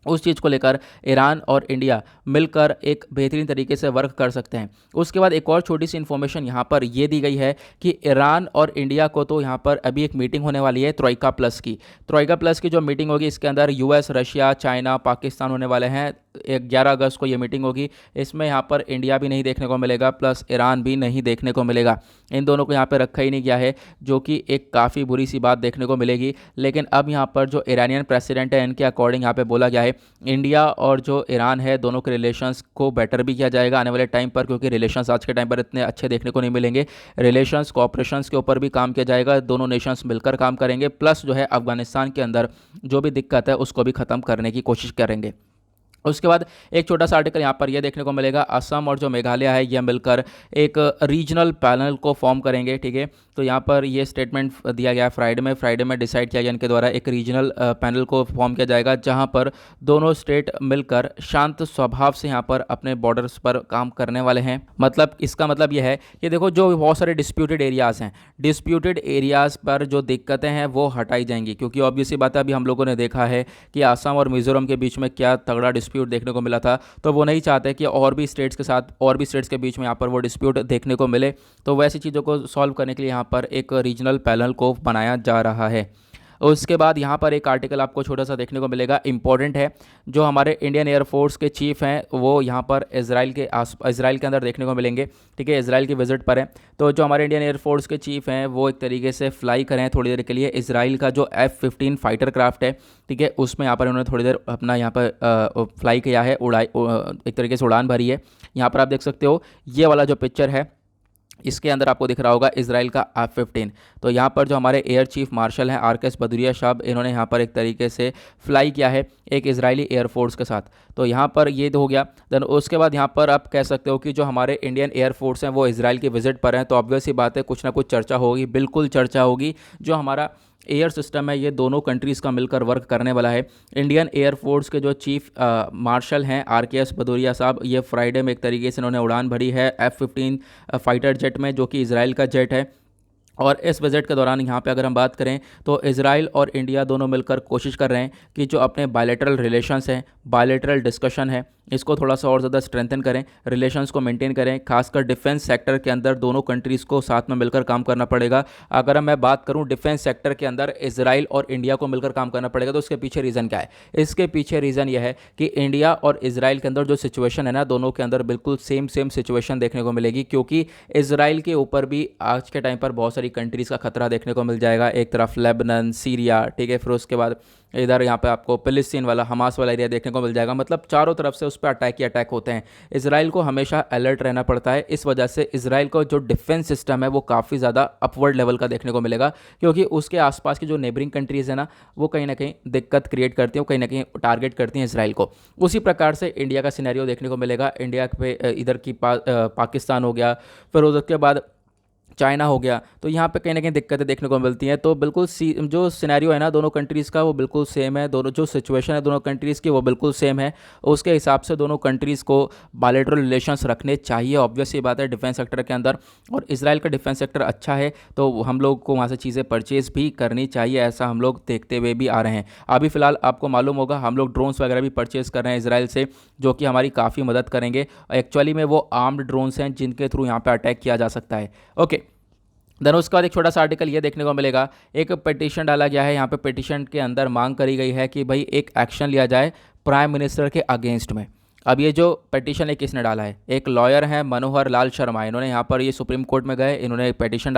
उस चीज़ को लेकर ईरान और इंडिया मिलकर एक बेहतरीन तरीके से वर्क कर सकते हैं। उसके बाद एक और छोटी सी इन्फॉर्मेशन यहाँ पर ये दी गई है कि ईरान और इंडिया को तो यहाँ पर अभी एक मीटिंग होने वाली है ट्रोइका प्लस की। ट्रोइका प्लस की जो मीटिंग होगी इसके अंदर यूएस, रशिया, चाइना, पाकिस्तान होने वाले हैं। 11 अगस्त को ये मीटिंग होगी। इसमें यहाँ पर इंडिया भी नहीं देखने को मिलेगा, प्लस ईरान भी नहीं देखने को मिलेगा। इन दोनों को यहाँ पर रखा ही नहीं गया है, जो कि एक काफ़ी बुरी सी बात देखने को मिलेगी। लेकिन अब यहाँ पर जो ईरानियन प्रेसिडेंट है इनके अकॉर्डिंग यहाँ पे बोला गया है इंडिया और जो ईरान है दोनों के रिलेशंस को बेटर भी किया जाएगा आने वाले टाइम पर, क्योंकि रिलेशंस आज के टाइम पर इतने अच्छे देखने को नहीं मिलेंगे। रिलेशंस कोऑपरेशंस के ऊपर भी काम किया जाएगा, दोनों नेशंस मिलकर काम करेंगे। प्लस जो है अफगानिस्तान के अंदर जो भी दिक्कत है उसको भी ख़त्म करने की कोशिश करेंगे। उसके बाद एक छोटा सा आर्टिकल यहाँ पर यह देखने को मिलेगा, असम और जो मेघालय है यह मिलकर एक रीजनल पैनल को फॉर्म करेंगे। ठीक है, तो यहाँ पर ये स्टेटमेंट दिया गया फ्राइडे में डिसाइड किया गया इनके द्वारा एक रीजनल पैनल को फॉर्म किया जाएगा, जहाँ पर दोनों स्टेट मिलकर शांत स्वभाव से यहाँ पर अपने बॉर्डर्स पर काम करने वाले हैं। मतलब इसका मतलब यह है कि देखो जो बहुत सारे डिस्प्यूटेड एरियाज़ हैं, डिस्प्यूटेड एरियाज़ पर जो दिक्कतें हैं वो हटाई जाएंगी, क्योंकि ऑब्वियसली बात है अभी हम लोगों ने देखा है कि असम और मिजोरम के बीच में क्या तगड़ा डिस्प्यूट देखने को मिला था। तो वो नहीं चाहते कि और भी स्टेट्स के साथ और भी स्टेट्स के बीच में यहाँ पर वो डिस्प्यूट देखने को मिले। तो वैसी चीज़ों को सॉल्व करने के लिए यहाँ पर एक रीजनल पैनल को बनाया जा रहा है। उसके बाद यहाँ पर एक आर्टिकल आपको छोटा सा देखने को मिलेगा, इंपॉर्टेंट है। जो हमारे इंडियन एयरफोर्स के चीफ हैं वो यहाँ पर इजराइल के अंदर देखने को मिलेंगे। ठीक है, इजराइल की विजिट पर है। तो जो हमारे इंडियन एयरफोर्स के चीफ हैं वो एक तरीके से फ्लाई करें थोड़ी देर के लिए इजराइल का जो F-15 फाइटर क्राफ्ट है। ठीक है, उसमें यहाँ पर उन्होंने थोड़ी देर अपना यहाँ पर फ्लाई किया है, एक तरीके से उड़ान भरी है। यहाँ पर आप देख सकते हो ये वाला जो पिक्चर है इसके अंदर आपको दिख रहा होगा इजराइल का F-15। तो यहाँ पर जो हमारे एयर चीफ मार्शल हैं RKS भदौरिया साहब, इन्होंने यहाँ पर एक तरीके से फ्लाई किया है एक इजरायली एयरफोर्स के साथ। तो यहाँ पर ये तो हो गया। देन उसके बाद यहाँ पर आप कह सकते हो कि जो हमारे इंडियन एयरफोर्स हैं वो इजराइल की विजिट पर हैं, तो ऑब्वियस ही बात है कुछ ना कुछ चर्चा होगी, बिल्कुल चर्चा होगी। जो हमारा एयर सिस्टम है ये दोनों कंट्रीज़ का मिलकर वर्क करने वाला है। इंडियन एयरफोर्स के जो चीफ मार्शल हैं RKS भदौरिया साहब, ये फ्राइडे में एक तरीके से इन्होंने उड़ान भरी है F-15 फाइटर जेट में, जो कि इजराइल का जेट है। और इस बजट के दौरान यहाँ पे अगर हम बात करें तो इजराइल और इंडिया दोनों मिलकर कोशिश कर रहे हैं कि जो अपने बायलैटरल रिलेशंस हैं, बायलैटरल डिस्कशन है, इसको थोड़ा सा और ज़्यादा स्ट्रेंथन करें, रिलेशंस को मेंटेन करें। खासकर डिफेंस सेक्टर के अंदर दोनों कंट्रीज़ को साथ में मिलकर काम करना पड़ेगा। अगर मैं बात करूँ डिफेंस सेक्टर के अंदर इजराइल और इंडिया को मिलकर काम करना पड़ेगा, तो इसके पीछे रीज़न क्या है? इसके पीछे रीज़न यह है कि इंडिया और इजराइल के अंदर जो सिचुएशन है ना, दोनों के अंदर बिल्कुल सेम सिचुएशन देखने को मिलेगी, क्योंकि इजराइल के ऊपर भी आज के टाइम पर बहुत सारी कंट्रीज़ का खतरा देखने को मिल जाएगा। एक तरफ लेबनान, सीरिया, ठीक है, फिर उसके बाद इधर यहाँ पे आपको फिलिस्तीन वाला, हमास वाला एरिया देखने को मिल जाएगा। मतलब चारों तरफ से उस पर अटैक ही अटैक होते हैं। इजराइल को हमेशा अलर्ट रहना पड़ता है। इस वजह से इजराइल का जो डिफेंस सिस्टम है वो काफ़ी ज़्यादा अपवर्ड लेवल का देखने को मिलेगा, क्योंकि उसके आसपास की जो नेबरिंग कंट्रीज़ है ना, वो कहीं ना कहीं दिक्कत क्रिएट करती हैं, कहीं ना कहीं टारगेट करती हैं इजराइल को। उसी प्रकार से इंडिया का सिनेरियो देखने को मिलेगा। इंडिया पे इधर की पाकिस्तान हो गया, फिर उसके बाद चाइना हो गया, तो यहाँ पे कहीं ना कहीं दिक्कतें देखने को मिलती हैं। तो बिल्कुल जो सिनेरियो है ना दोनों कंट्रीज़ का वो बिल्कुल सेम है। दोनों जो सिचुएशन है दोनों कंट्रीज़ की वो बिल्कुल सेम है। उसके हिसाब से दोनों कंट्रीज़ को बायलैटरल रिलेशंस रखने चाहिए। ऑब्वियस ये बात है डिफेंस सेक्टर के अंदर, और इजराइल का डिफेंस सेक्टर अच्छा है, तो हम लोग को वहाँ से चीज़ें परचेज़ भी करनी चाहिए। ऐसा हम लोग देखते हुए भी आ रहे हैं। अभी फ़िलहाल आपको मालूम होगा हम लोग ड्रोन्स वगैरह भी परचेज़ कर रहे हैं इजराइल से, जो कि हमारी काफ़ी मदद करेंगे। एक्चुअली में वो आर्म्ड ड्रोन्स हैं जिनके थ्रू यहाँ पर अटैक किया जा सकता है। ओके, देन उसके बाद एक छोटा सा आर्टिकल ये देखने को मिलेगा, एक पिटीशन डाला गया है। यहाँ पे पिटीशन के अंदर मांग करी गई है कि भाई एक एक्शन लिया जाए प्राइम मिनिस्टर के अगेंस्ट में। अब ये जो पिटीशन है किसने डाला है? एक लॉयर हैं मनोहर लाल शर्मा, इन्होंने यहाँ पर ये सुप्रीम कोर्ट में गए, इन्होंने पिटीशन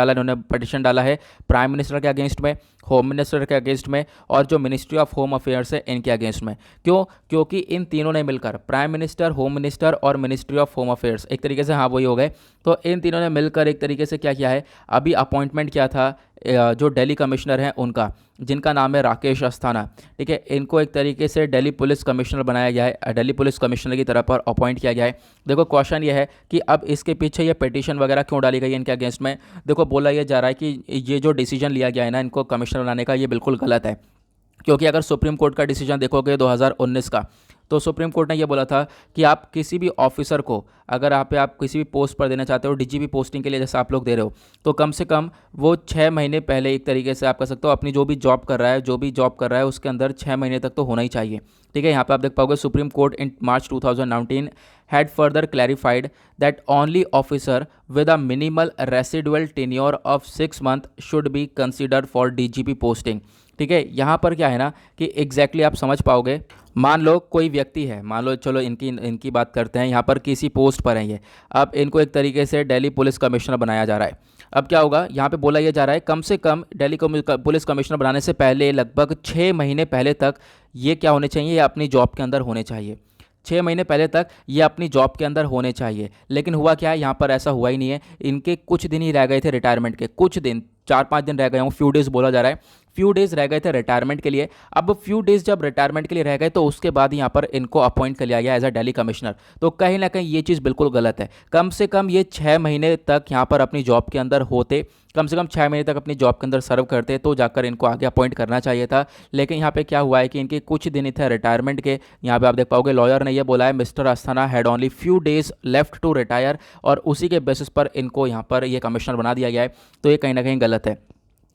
डाला है प्राइम मिनिस्टर के अगेंस्ट में, होम मिनिस्टर के अगेंस्ट में, और जो मिनिस्ट्री ऑफ होम अफेयर्स है इनके अगेंस्ट में। क्यों? क्योंकि इन तीनों ने मिलकर, प्राइम मिनिस्टर, होम मिनिस्टर और मिनिस्ट्री ऑफ होम अफेयर्स, एक तरीके से हाँ वही हो गए, तो इन तीनों ने मिलकर एक तरीके से क्या किया है, अभी अपॉइंटमेंट किया था जो दिल्ली कमिश्नर हैं उनका, जिनका नाम है राकेश अस्थाना। ठीक है, इनको एक तरीके से दिल्ली पुलिस कमिश्नर बनाया गया है, दिल्ली पुलिस कमिश्नर की तरफ पर अपॉइंट किया गया है। देखो क्वेश्चन ये है कि अब इसके पीछे ये पिटीशन वगैरह क्यों डाली गई है इनके अगेंस्ट में? देखो बोला ये जा रहा है कि ये जो डिसीजन लिया गया है ना इनको कमिश्नर बनाने का, ये बिल्कुल गलत है। क्योंकि अगर सुप्रीम कोर्ट का डिसीजन देखोगे 2019 का, तो सुप्रीम कोर्ट ने यह बोला था कि आप किसी भी ऑफिसर को अगर आप किसी भी पोस्ट पर देना चाहते हो, डीजीपी पोस्टिंग के लिए जैसे आप लोग दे रहे हो, तो कम से कम वो 6 महीने पहले एक तरीके से आप कर सकते हो अपनी जो भी जॉब कर रहा है उसके अंदर 6 महीने तक तो होना ही चाहिए। ठीक है, यहाँ पे आप देख पाओगे supreme court in March 2019 had further clarified that only officer with a minimal residual tenure of 6 months should be considered for DGP posting। ठीक है, यहाँ पर क्या है ना कि एग्जैक्टली आप समझ पाओगे। मान लो कोई व्यक्ति है, मान लो चलो इनकी बात करते हैं, यहाँ पर किसी पोस्ट पर है ये, अब इनको एक तरीके से दिल्ली पुलिस कमिश्नर बनाया जा रहा है। अब क्या होगा, यहाँ पे बोला यह जा रहा है कम से कम दिल्ली पुलिस कमिश्नर बनाने से पहले लगभग 6 महीने पहले तक ये क्या होने चाहिए, ये अपनी जॉब के अंदर होने चाहिए। 6 महीने पहले तक ये अपनी जॉब के अंदर होने चाहिए। लेकिन हुआ क्या है, यहाँ पर ऐसा हुआ ही नहीं है। इनके कुछ दिन ही रह गए थे रिटायरमेंट के, कुछ दिन, 4-5 दिन रह गए हों, फ्यू डेज़ बोला जा रहा है, फ्यू डेज़ रह गए थे रिटायरमेंट के लिए। अब फ्यू डेज़ जब रिटायरमेंट के लिए रह गए तो उसके बाद यहाँ पर इनको अपॉइंट कर लिया गया एज अ दिल्ली कमिश्नर। तो कहीं ना कहीं ये चीज़ बिल्कुल गलत है। कम से कम ये 6 महीने तक यहाँ पर अपनी जॉब के अंदर होते, कम से कम 6 महीने तक अपनी जॉब के अंदर सर्व करते, तो जाकर इनको आगे अपॉइंट करना चाहिए था। लेकिन यहाँ पे क्या हुआ है कि इनके कुछ दिन ही थे रिटायरमेंट के। यहाँ पे आप देख पाओगे लॉयर ने यह बोला है Mr Asthana had only few days left to retire, और उसी के बेसिस पर इनको यहाँ पर ये कमिश्नर बना दिया गया है। तो ये कहीं ना कहीं गलत है,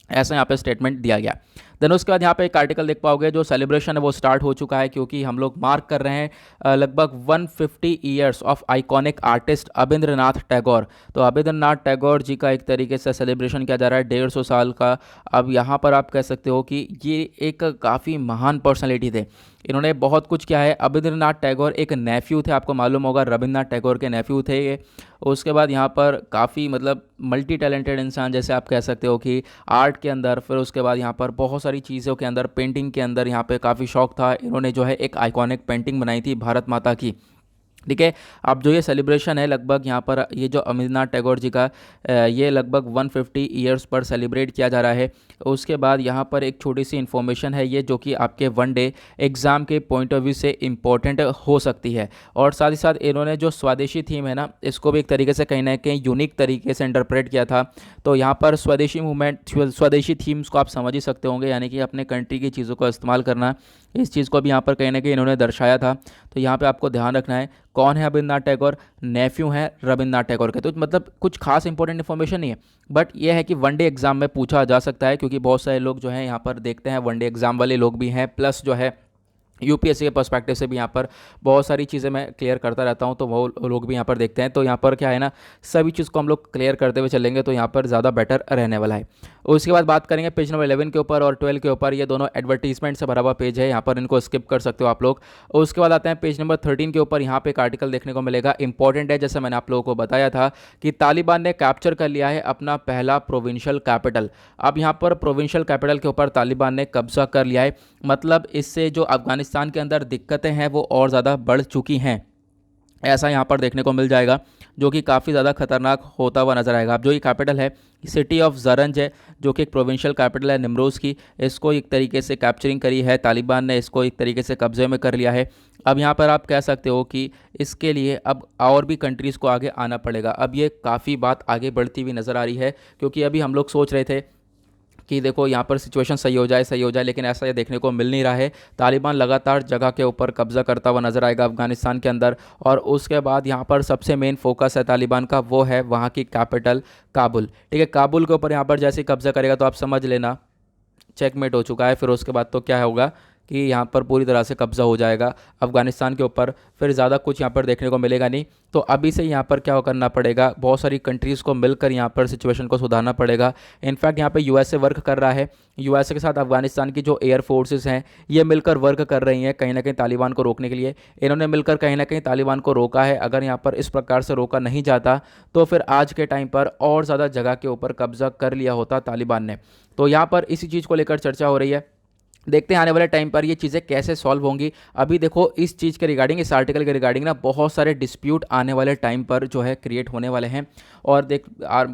ऐसा यहाँ पे स्टेटमेंट दिया गया। देन उसके बाद यहाँ पे एक आर्टिकल देख पाओगे, जो सेलिब्रेशन है वो स्टार्ट हो चुका है, क्योंकि हम लोग मार्क कर रहे हैं लगभग 150 years of iconic artist Abanindranath Tagore. तो अबिंद्रनाथ टैगोर जी का एक तरीके से सेलिब्रेशन किया जा रहा है 150 साल का। अब यहाँ पर आप कह सकते हो कि ये एक काफ़ी महान पर्सनैलिटी थे, इन्होंने बहुत कुछ किया है। अबिंद्रनाथ टैगोर एक नेफ्यू थे, आपको मालूम होगा रविन्द्रनाथ टैगोर के नेफ्यू थे ये। उसके बाद यहाँ पर काफ़ी मतलब मल्टी टैलेंटेड इंसान, जैसे आप कह सकते हो कि आर्ट के अंदर, फिर उसके बाद यहाँ पर बहुत सारी चीज़ों के अंदर, पेंटिंग के अंदर यहाँ पे काफ़ी शौक था। इन्होंने जो है एक आइकॉनिक पेंटिंग बनाई थी भारत माता की। ठीक है, अब जो ये सेलिब्रेशन है लगभग यहाँ पर ये जो अमिताभ टैगोर जी का ये लगभग 150 ईयर्स पर सेलिब्रेट किया जा रहा है। उसके बाद यहाँ पर एक छोटी सी इन्फॉर्मेशन है ये, जो कि आपके वन डे एग्ज़ाम के पॉइंट ऑफ व्यू से इम्पोर्टेंट हो सकती है। और साथ ही साथ इन्होंने जो स्वदेशी थीम है ना, इसको भी एक तरीके से कहीं ना कहीं यूनिक तरीके से इंटरप्रेट किया था। तो यहाँ पर स्वदेशी मूवमेंट, स्वदेशी थीम्स को आप समझ ही सकते होंगे, यानी कि अपने कंट्री की चीज़ों को इस्तेमाल करना, इस चीज़ को भी यहाँ पर कहीं ना कहीं इन्होंने दर्शाया था। तो यहाँ पे आपको ध्यान रखना है कौन है अबिंद्रनाथ टैगोर, नेफ्यू हैं रविन्द्रनाथ टैगोर के। तो मतलब कुछ खास इंपॉर्टेंट इन्फॉर्मेशन नहीं है, बट ये है कि वनडे एग्जाम में पूछा जा सकता है, क्योंकि बहुत सारे लोग जो हैं यहाँ पर देखते हैं, वनडे एग्जाम वाले लोग भी हैं, प्लस जो है यूपीएससी के पर्सपेक्टिव से भी यहाँ पर बहुत सारी चीज़ें मैं क्लियर करता रहता हूँ, तो वो लोग भी यहाँ पर देखते हैं। तो यहाँ पर क्या है ना, सभी चीज़ को हम लोग क्लियर करते हुए चलेंगे तो यहाँ पर ज़्यादा बेटर रहने वाला है। उसके बाद बात करेंगे पेज नंबर 11 के ऊपर और 12 के ऊपर, ये दोनों एडवर्टीजमेंट से भरा हुआ पेज है, यहाँ पर इनको स्किप कर सकते हो आप लोग। उसके बाद आते हैं पेज नंबर 13 के ऊपर, यहाँ पे एक आर्टिकल देखने को मिलेगा, इंपॉर्टेंट है, जैसे मैंने आप लोगों को बताया था कि तालिबान ने कैप्चर कर लिया है अपना पहला प्रोविंशियल कैपिटल। अब यहाँ पर प्रोविंशियल कैपिटल के ऊपर तालिबान ने कब्जा कर लिया है, मतलब इससे जो अफगानिस्तान के अंदर दिक्कतें हैं वो और ज़्यादा बढ़ चुकी हैं, ऐसा यहाँ पर देखने को मिल जाएगा, जो कि काफ़ी ज़्यादा खतरनाक होता हुआ नजर आएगा। अब जो ये कैपिटल है सिटी ऑफ जरंज है, जो कि एक प्रोविंशियल कैपिटल है निमरोज़ की, इसको एक तरीके से कैप्चरिंग करी है तालिबान ने, इसको एक तरीके से कब्जे में कर लिया है। अब यहाँ पर आप कह सकते हो कि इसके लिए अब और भी कंट्रीज़ को आगे आना पड़ेगा। अब ये काफ़ी बात आगे बढ़ती हुई नज़र आ रही है, क्योंकि अभी हम लोग सोच रहे थे कि देखो यहाँ पर सिचुएशन सही हो जाए, लेकिन ऐसा ये देखने को मिल नहीं रहा है। तालिबान लगातार जगह के ऊपर कब्जा करता हुआ नजर आएगा अफगानिस्तान के अंदर, और उसके बाद यहाँ पर सबसे मेन फोकस है तालिबान का, वो है वहाँ की कैपिटल काबुल। ठीक है, काबुल के ऊपर यहाँ पर जैसे कब्जा करेगा तो आप समझ लेना चेकमेट हो चुका है। फिर उसके बाद तो क्या होगा कि यहाँ पर पूरी तरह से कब्जा हो जाएगा अफगानिस्तान के ऊपर, फिर ज़्यादा कुछ यहाँ पर देखने को मिलेगा नहीं। तो अभी से यहाँ पर क्या करना पड़ेगा, बहुत सारी कंट्रीज़ को मिलकर यहाँ पर सिचुएशन को सुधारना पड़ेगा। इनफैक्ट यहाँ पे यूएसए वर्क कर रहा है, यूएसए के साथ अफगानिस्तान की जो एयर फोर्सेस हैं ये मिलकर वर्क कर रही हैं कहीं ना कहीं तालिबान को रोकने के लिए। इन्होंने मिलकर कहीं ना कहीं तालिबान को रोका है। अगर यहाँ पर इस प्रकार से रोका नहीं जाता तो फिर आज के टाइम पर और ज़्यादा जगह के ऊपर कब्जा कर लिया होता तालिबान ने। तो यहाँ पर इसी चीज़ को लेकर चर्चा हो रही है, देखते हैं आने वाले टाइम पर ये चीज़ें कैसे सॉल्व होंगी। अभी देखो इस चीज़ के रिगार्डिंग, इस आर्टिकल के रिगार्डिंग ना बहुत सारे डिस्प्यूट आने वाले टाइम पर जो है क्रिएट होने वाले हैं, और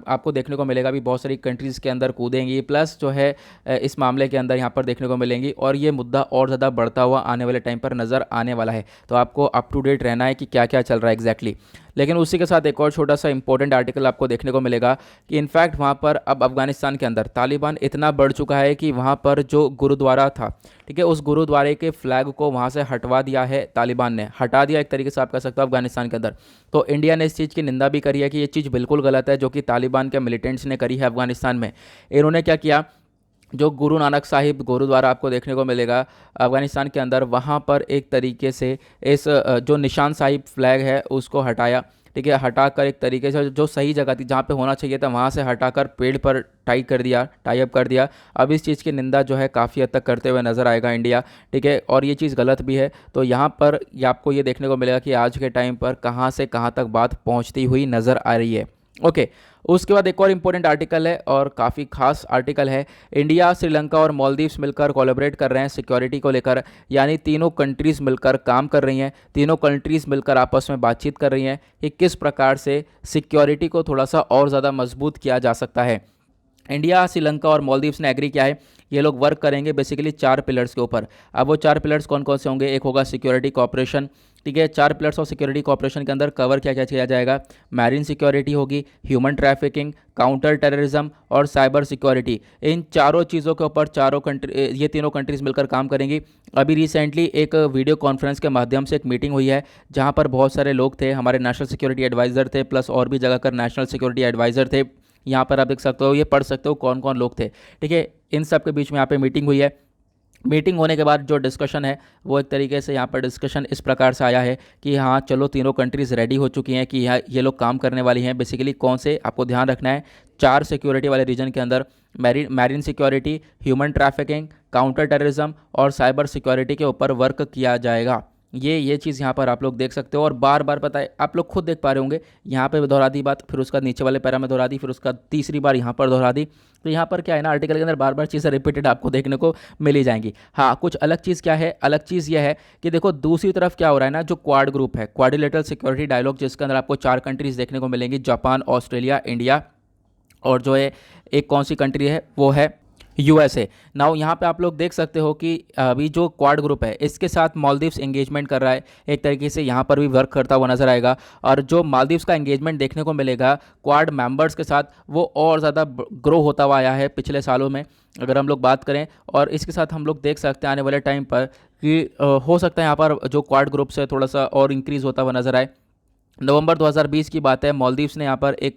आपको देखने को मिलेगा भी बहुत सारी कंट्रीज़ के अंदर कूदेंगी, प्लस जो है इस मामले के अंदर यहाँ पर देखने को मिलेंगी, और ये मुद्दा और ज़्यादा बढ़ता हुआ आने वाले टाइम पर नज़र आने वाला है। तो आपको अप टू डेट रहना है कि क्या क्या चल रहा है एग्जैक्टली। लेकिन उसी के साथ एक और छोटा सा इंपॉर्टेंट आर्टिकल आपको देखने को मिलेगा कि इनफैक्ट वहाँ पर अब अफगानिस्तान के अंदर तालिबान इतना बढ़ चुका है कि वहाँ पर जो गुरुद्वारा था, ठीक है, उस गुरुद्वारे के फ्लैग को वहाँ से हटवा दिया है, तालिबान ने हटा दिया एक तरीके से आप कह सकते हो अफगानिस्तान के अंदर। तो इंडिया ने इस चीज़ की निंदा भी करी है कि ये चीज़ बिल्कुल गलत है जो कि तालिबान के मिलिटेंट्स ने करी है अफगानिस्तान में। इन्होंने क्या किया, जो गुरु नानक साहिब गुरुद्वारा आपको देखने को मिलेगा अफगानिस्तान के अंदर, वहाँ पर एक तरीके से इस जो निशान साहिब फ्लैग है उसको हटाया, ठीक है, हटाकर एक तरीके से जो सही जगह थी जहाँ पे होना चाहिए था वहाँ से हटाकर पेड़ पर टाई अप कर दिया। अब इस चीज़ की निंदा जो है काफ़ी हद तक करते हुए नज़र आएगा इंडिया, ठीक है, और ये चीज़ गलत भी है। तो यहाँ पर ये आपको ये देखने को मिलेगा कि आज के टाइम पर कहाँ से कहाँ तक बात पहुँचती हुई नज़र आ रही है। ओके, उसके बाद एक और इम्पोर्टेंट आर्टिकल है और काफ़ी खास आर्टिकल है। इंडिया, श्रीलंका और मालदीव्स मिलकर कोलैबोरेट कर रहे हैं सिक्योरिटी को लेकर, यानी तीनों कंट्रीज़ मिलकर काम कर रही हैं, तीनों कंट्रीज़ मिलकर आपस में बातचीत कर रही हैं कि किस प्रकार से सिक्योरिटी को थोड़ा सा और ज़्यादा मजबूत किया जा सकता है। इंडिया, श्रीलंका और मालदीव्स ने एग्री किया है, ये लोग वर्क करेंगे बेसिकली 4 पिलर्स के ऊपर। अब वो 4 पिलर्स कौन कौन से होंगे, एक होगा सिक्योरिटी कॉपरेशन, ठीक है, 4 पिलर्स ऑफ सिक्योरिटी कॉपरेशन के अंदर कवर क्या क्या किया जाएगा, मैरीन सिक्योरिटी होगी, ह्यूमन ट्रैफिकिंग, काउंटर टेररिज्म और साइबर सिक्योरिटी। इन चारों चीज़ों के ऊपर ये तीनों कंट्रीज़ मिलकर काम करेंगी। अभी रिसेंटली एक वीडियो कॉन्फ्रेंस के माध्यम से एक मीटिंग हुई है जहाँ पर बहुत सारे लोग थे, हमारे नेशनल सिक्योरिटी एडवाइज़र थे, प्लस और भी जगह कर नेशनल सिक्योरिटी एडवाइज़र थे। यहाँ पर आप देख सकते हो, ये पढ़ सकते हो कौन कौन लोग थे, ठीक है, इन सब के बीच में यहाँ पे मीटिंग हुई है। मीटिंग होने के बाद जो डिस्कशन है वो एक तरीके से यहाँ पर डिस्कशन इस प्रकार से आया है कि हाँ चलो तीनों कंट्रीज़ रेडी हो चुकी हैं कि यहाँ ये लोग काम करने वाली हैं। बेसिकली कौन से आपको ध्यान रखना है, 4 सिक्योरिटी वाले रीजन के अंदर marine security, human trafficking, counter terrorism और साइबर सिक्योरिटी के ऊपर वर्क किया जाएगा। ये चीज़ यहाँ पर आप लोग देख सकते हो और बार बार पता है आप लोग खुद देख पा रहे होंगे, यहाँ पे दोहरा दी बात, फिर उसका नीचे वाले पैरा में दोहरा दी, फिर उसका तीसरी बार यहाँ पर दोहरा दी। तो यहाँ पर क्या है ना, आर्टिकल के अंदर बार बार चीज़ें रिपीटेड आपको देखने को मिल ही जाएंगी। हाँ, कुछ अलग चीज़ क्या है, अलग चीज़ यह है कि देखो दूसरी तरफ क्या हो रहा है ना, जो क्वाड ग्रुप है, क्वाड्रिलेटरल सिक्योरिटी डायलॉग, जिसके अंदर आपको 4 कंट्रीज़ देखने को मिलेंगी, जापान, ऑस्ट्रेलिया, इंडिया और जो है एक कौन सी कंट्री है वो है यूएसए। नाउ यहाँ पे आप लोग देख सकते हो कि अभी जो क्वाड ग्रुप है इसके साथ मालदीव्स एंगेजमेंट कर रहा है, एक तरीके से यहाँ पर भी वर्क करता हुआ नजर आएगा। और जो मालदीव्स का एंगेजमेंट देखने को मिलेगा क्वाड मेंबर्स के साथ, वो और ज़्यादा ग्रो होता हुआ आया है पिछले सालों में अगर हम लोग बात करें। और इसके साथ हम लोग देख सकते हैं आने वाले टाइम पर कि हो सकता है यहाँ पर जो क्वाड ग्रुप से थोड़ा सा और इंक्रीज़ होता हुआ नजर आए। नवंबर 2020 की बात है, मालदीव्स ने यहाँ पर एक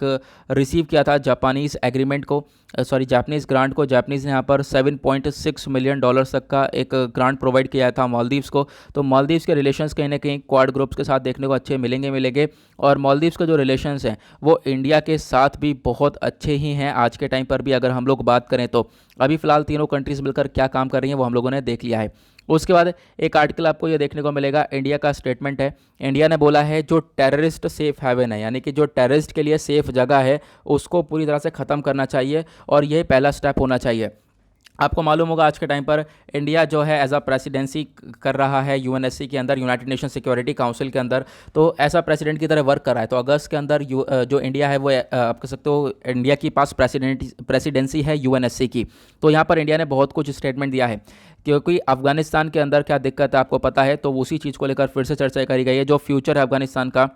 रिसीव किया था जापानीज़ एग्रीमेंट को, जापानीज़ ग्रांट को। जापानीज़ ने यहाँ पर $7.6 मिलियन तक का एक ग्रांट प्रोवाइड किया था मालदीव्स को। तो मालदीव्स के रिलेशंस कहीं ना कहीं क्वाड ग्रुप्स के साथ देखने को अच्छे मिलेंगे। और मालदीव्स के जो रिलेशंस हैं वो इंडिया के साथ भी बहुत अच्छे ही हैं आज के टाइम पर भी अगर हम लोग बात करें तो। अभी फ़िलहाल तीनों कंट्रीज़ मिलकर क्या काम कर रही हैं वो हम लोगों ने देख लिया है। उसके बाद एक आर्टिकल आपको ये देखने को मिलेगा, इंडिया का स्टेटमेंट है। इंडिया ने बोला है जो टेररिस्ट सेफ हेवन है, यानी कि जो टेररिस्ट के लिए सेफ जगह है उसको पूरी तरह से ख़त्म करना चाहिए और यही पहला स्टेप होना चाहिए। आपको मालूम होगा आज के टाइम पर इंडिया जो है एज अ प्रेसिडेंसी कर रहा है यूएनएससी के अंदर, यूनाइटेड नेशन सिक्योरिटी काउंसिल के अंदर। तो ऐसा प्रेसिडेंट की तरह वर्क कर रहा है। तो अगस्त के अंदर जो इंडिया है वो आप कह सकते हो इंडिया के पास प्रेसिडेंसी है यूएनएससी की। तो यहाँ पर इंडिया ने बहुत कुछ स्टेटमेंट दिया है क्योंकि अफगानिस्तान के अंदर क्या दिक्कत है आपको पता है, तो उसी चीज़ को लेकर फिर से चर्चा करी गई है। जो फ्यूचर है अफगानिस्तान का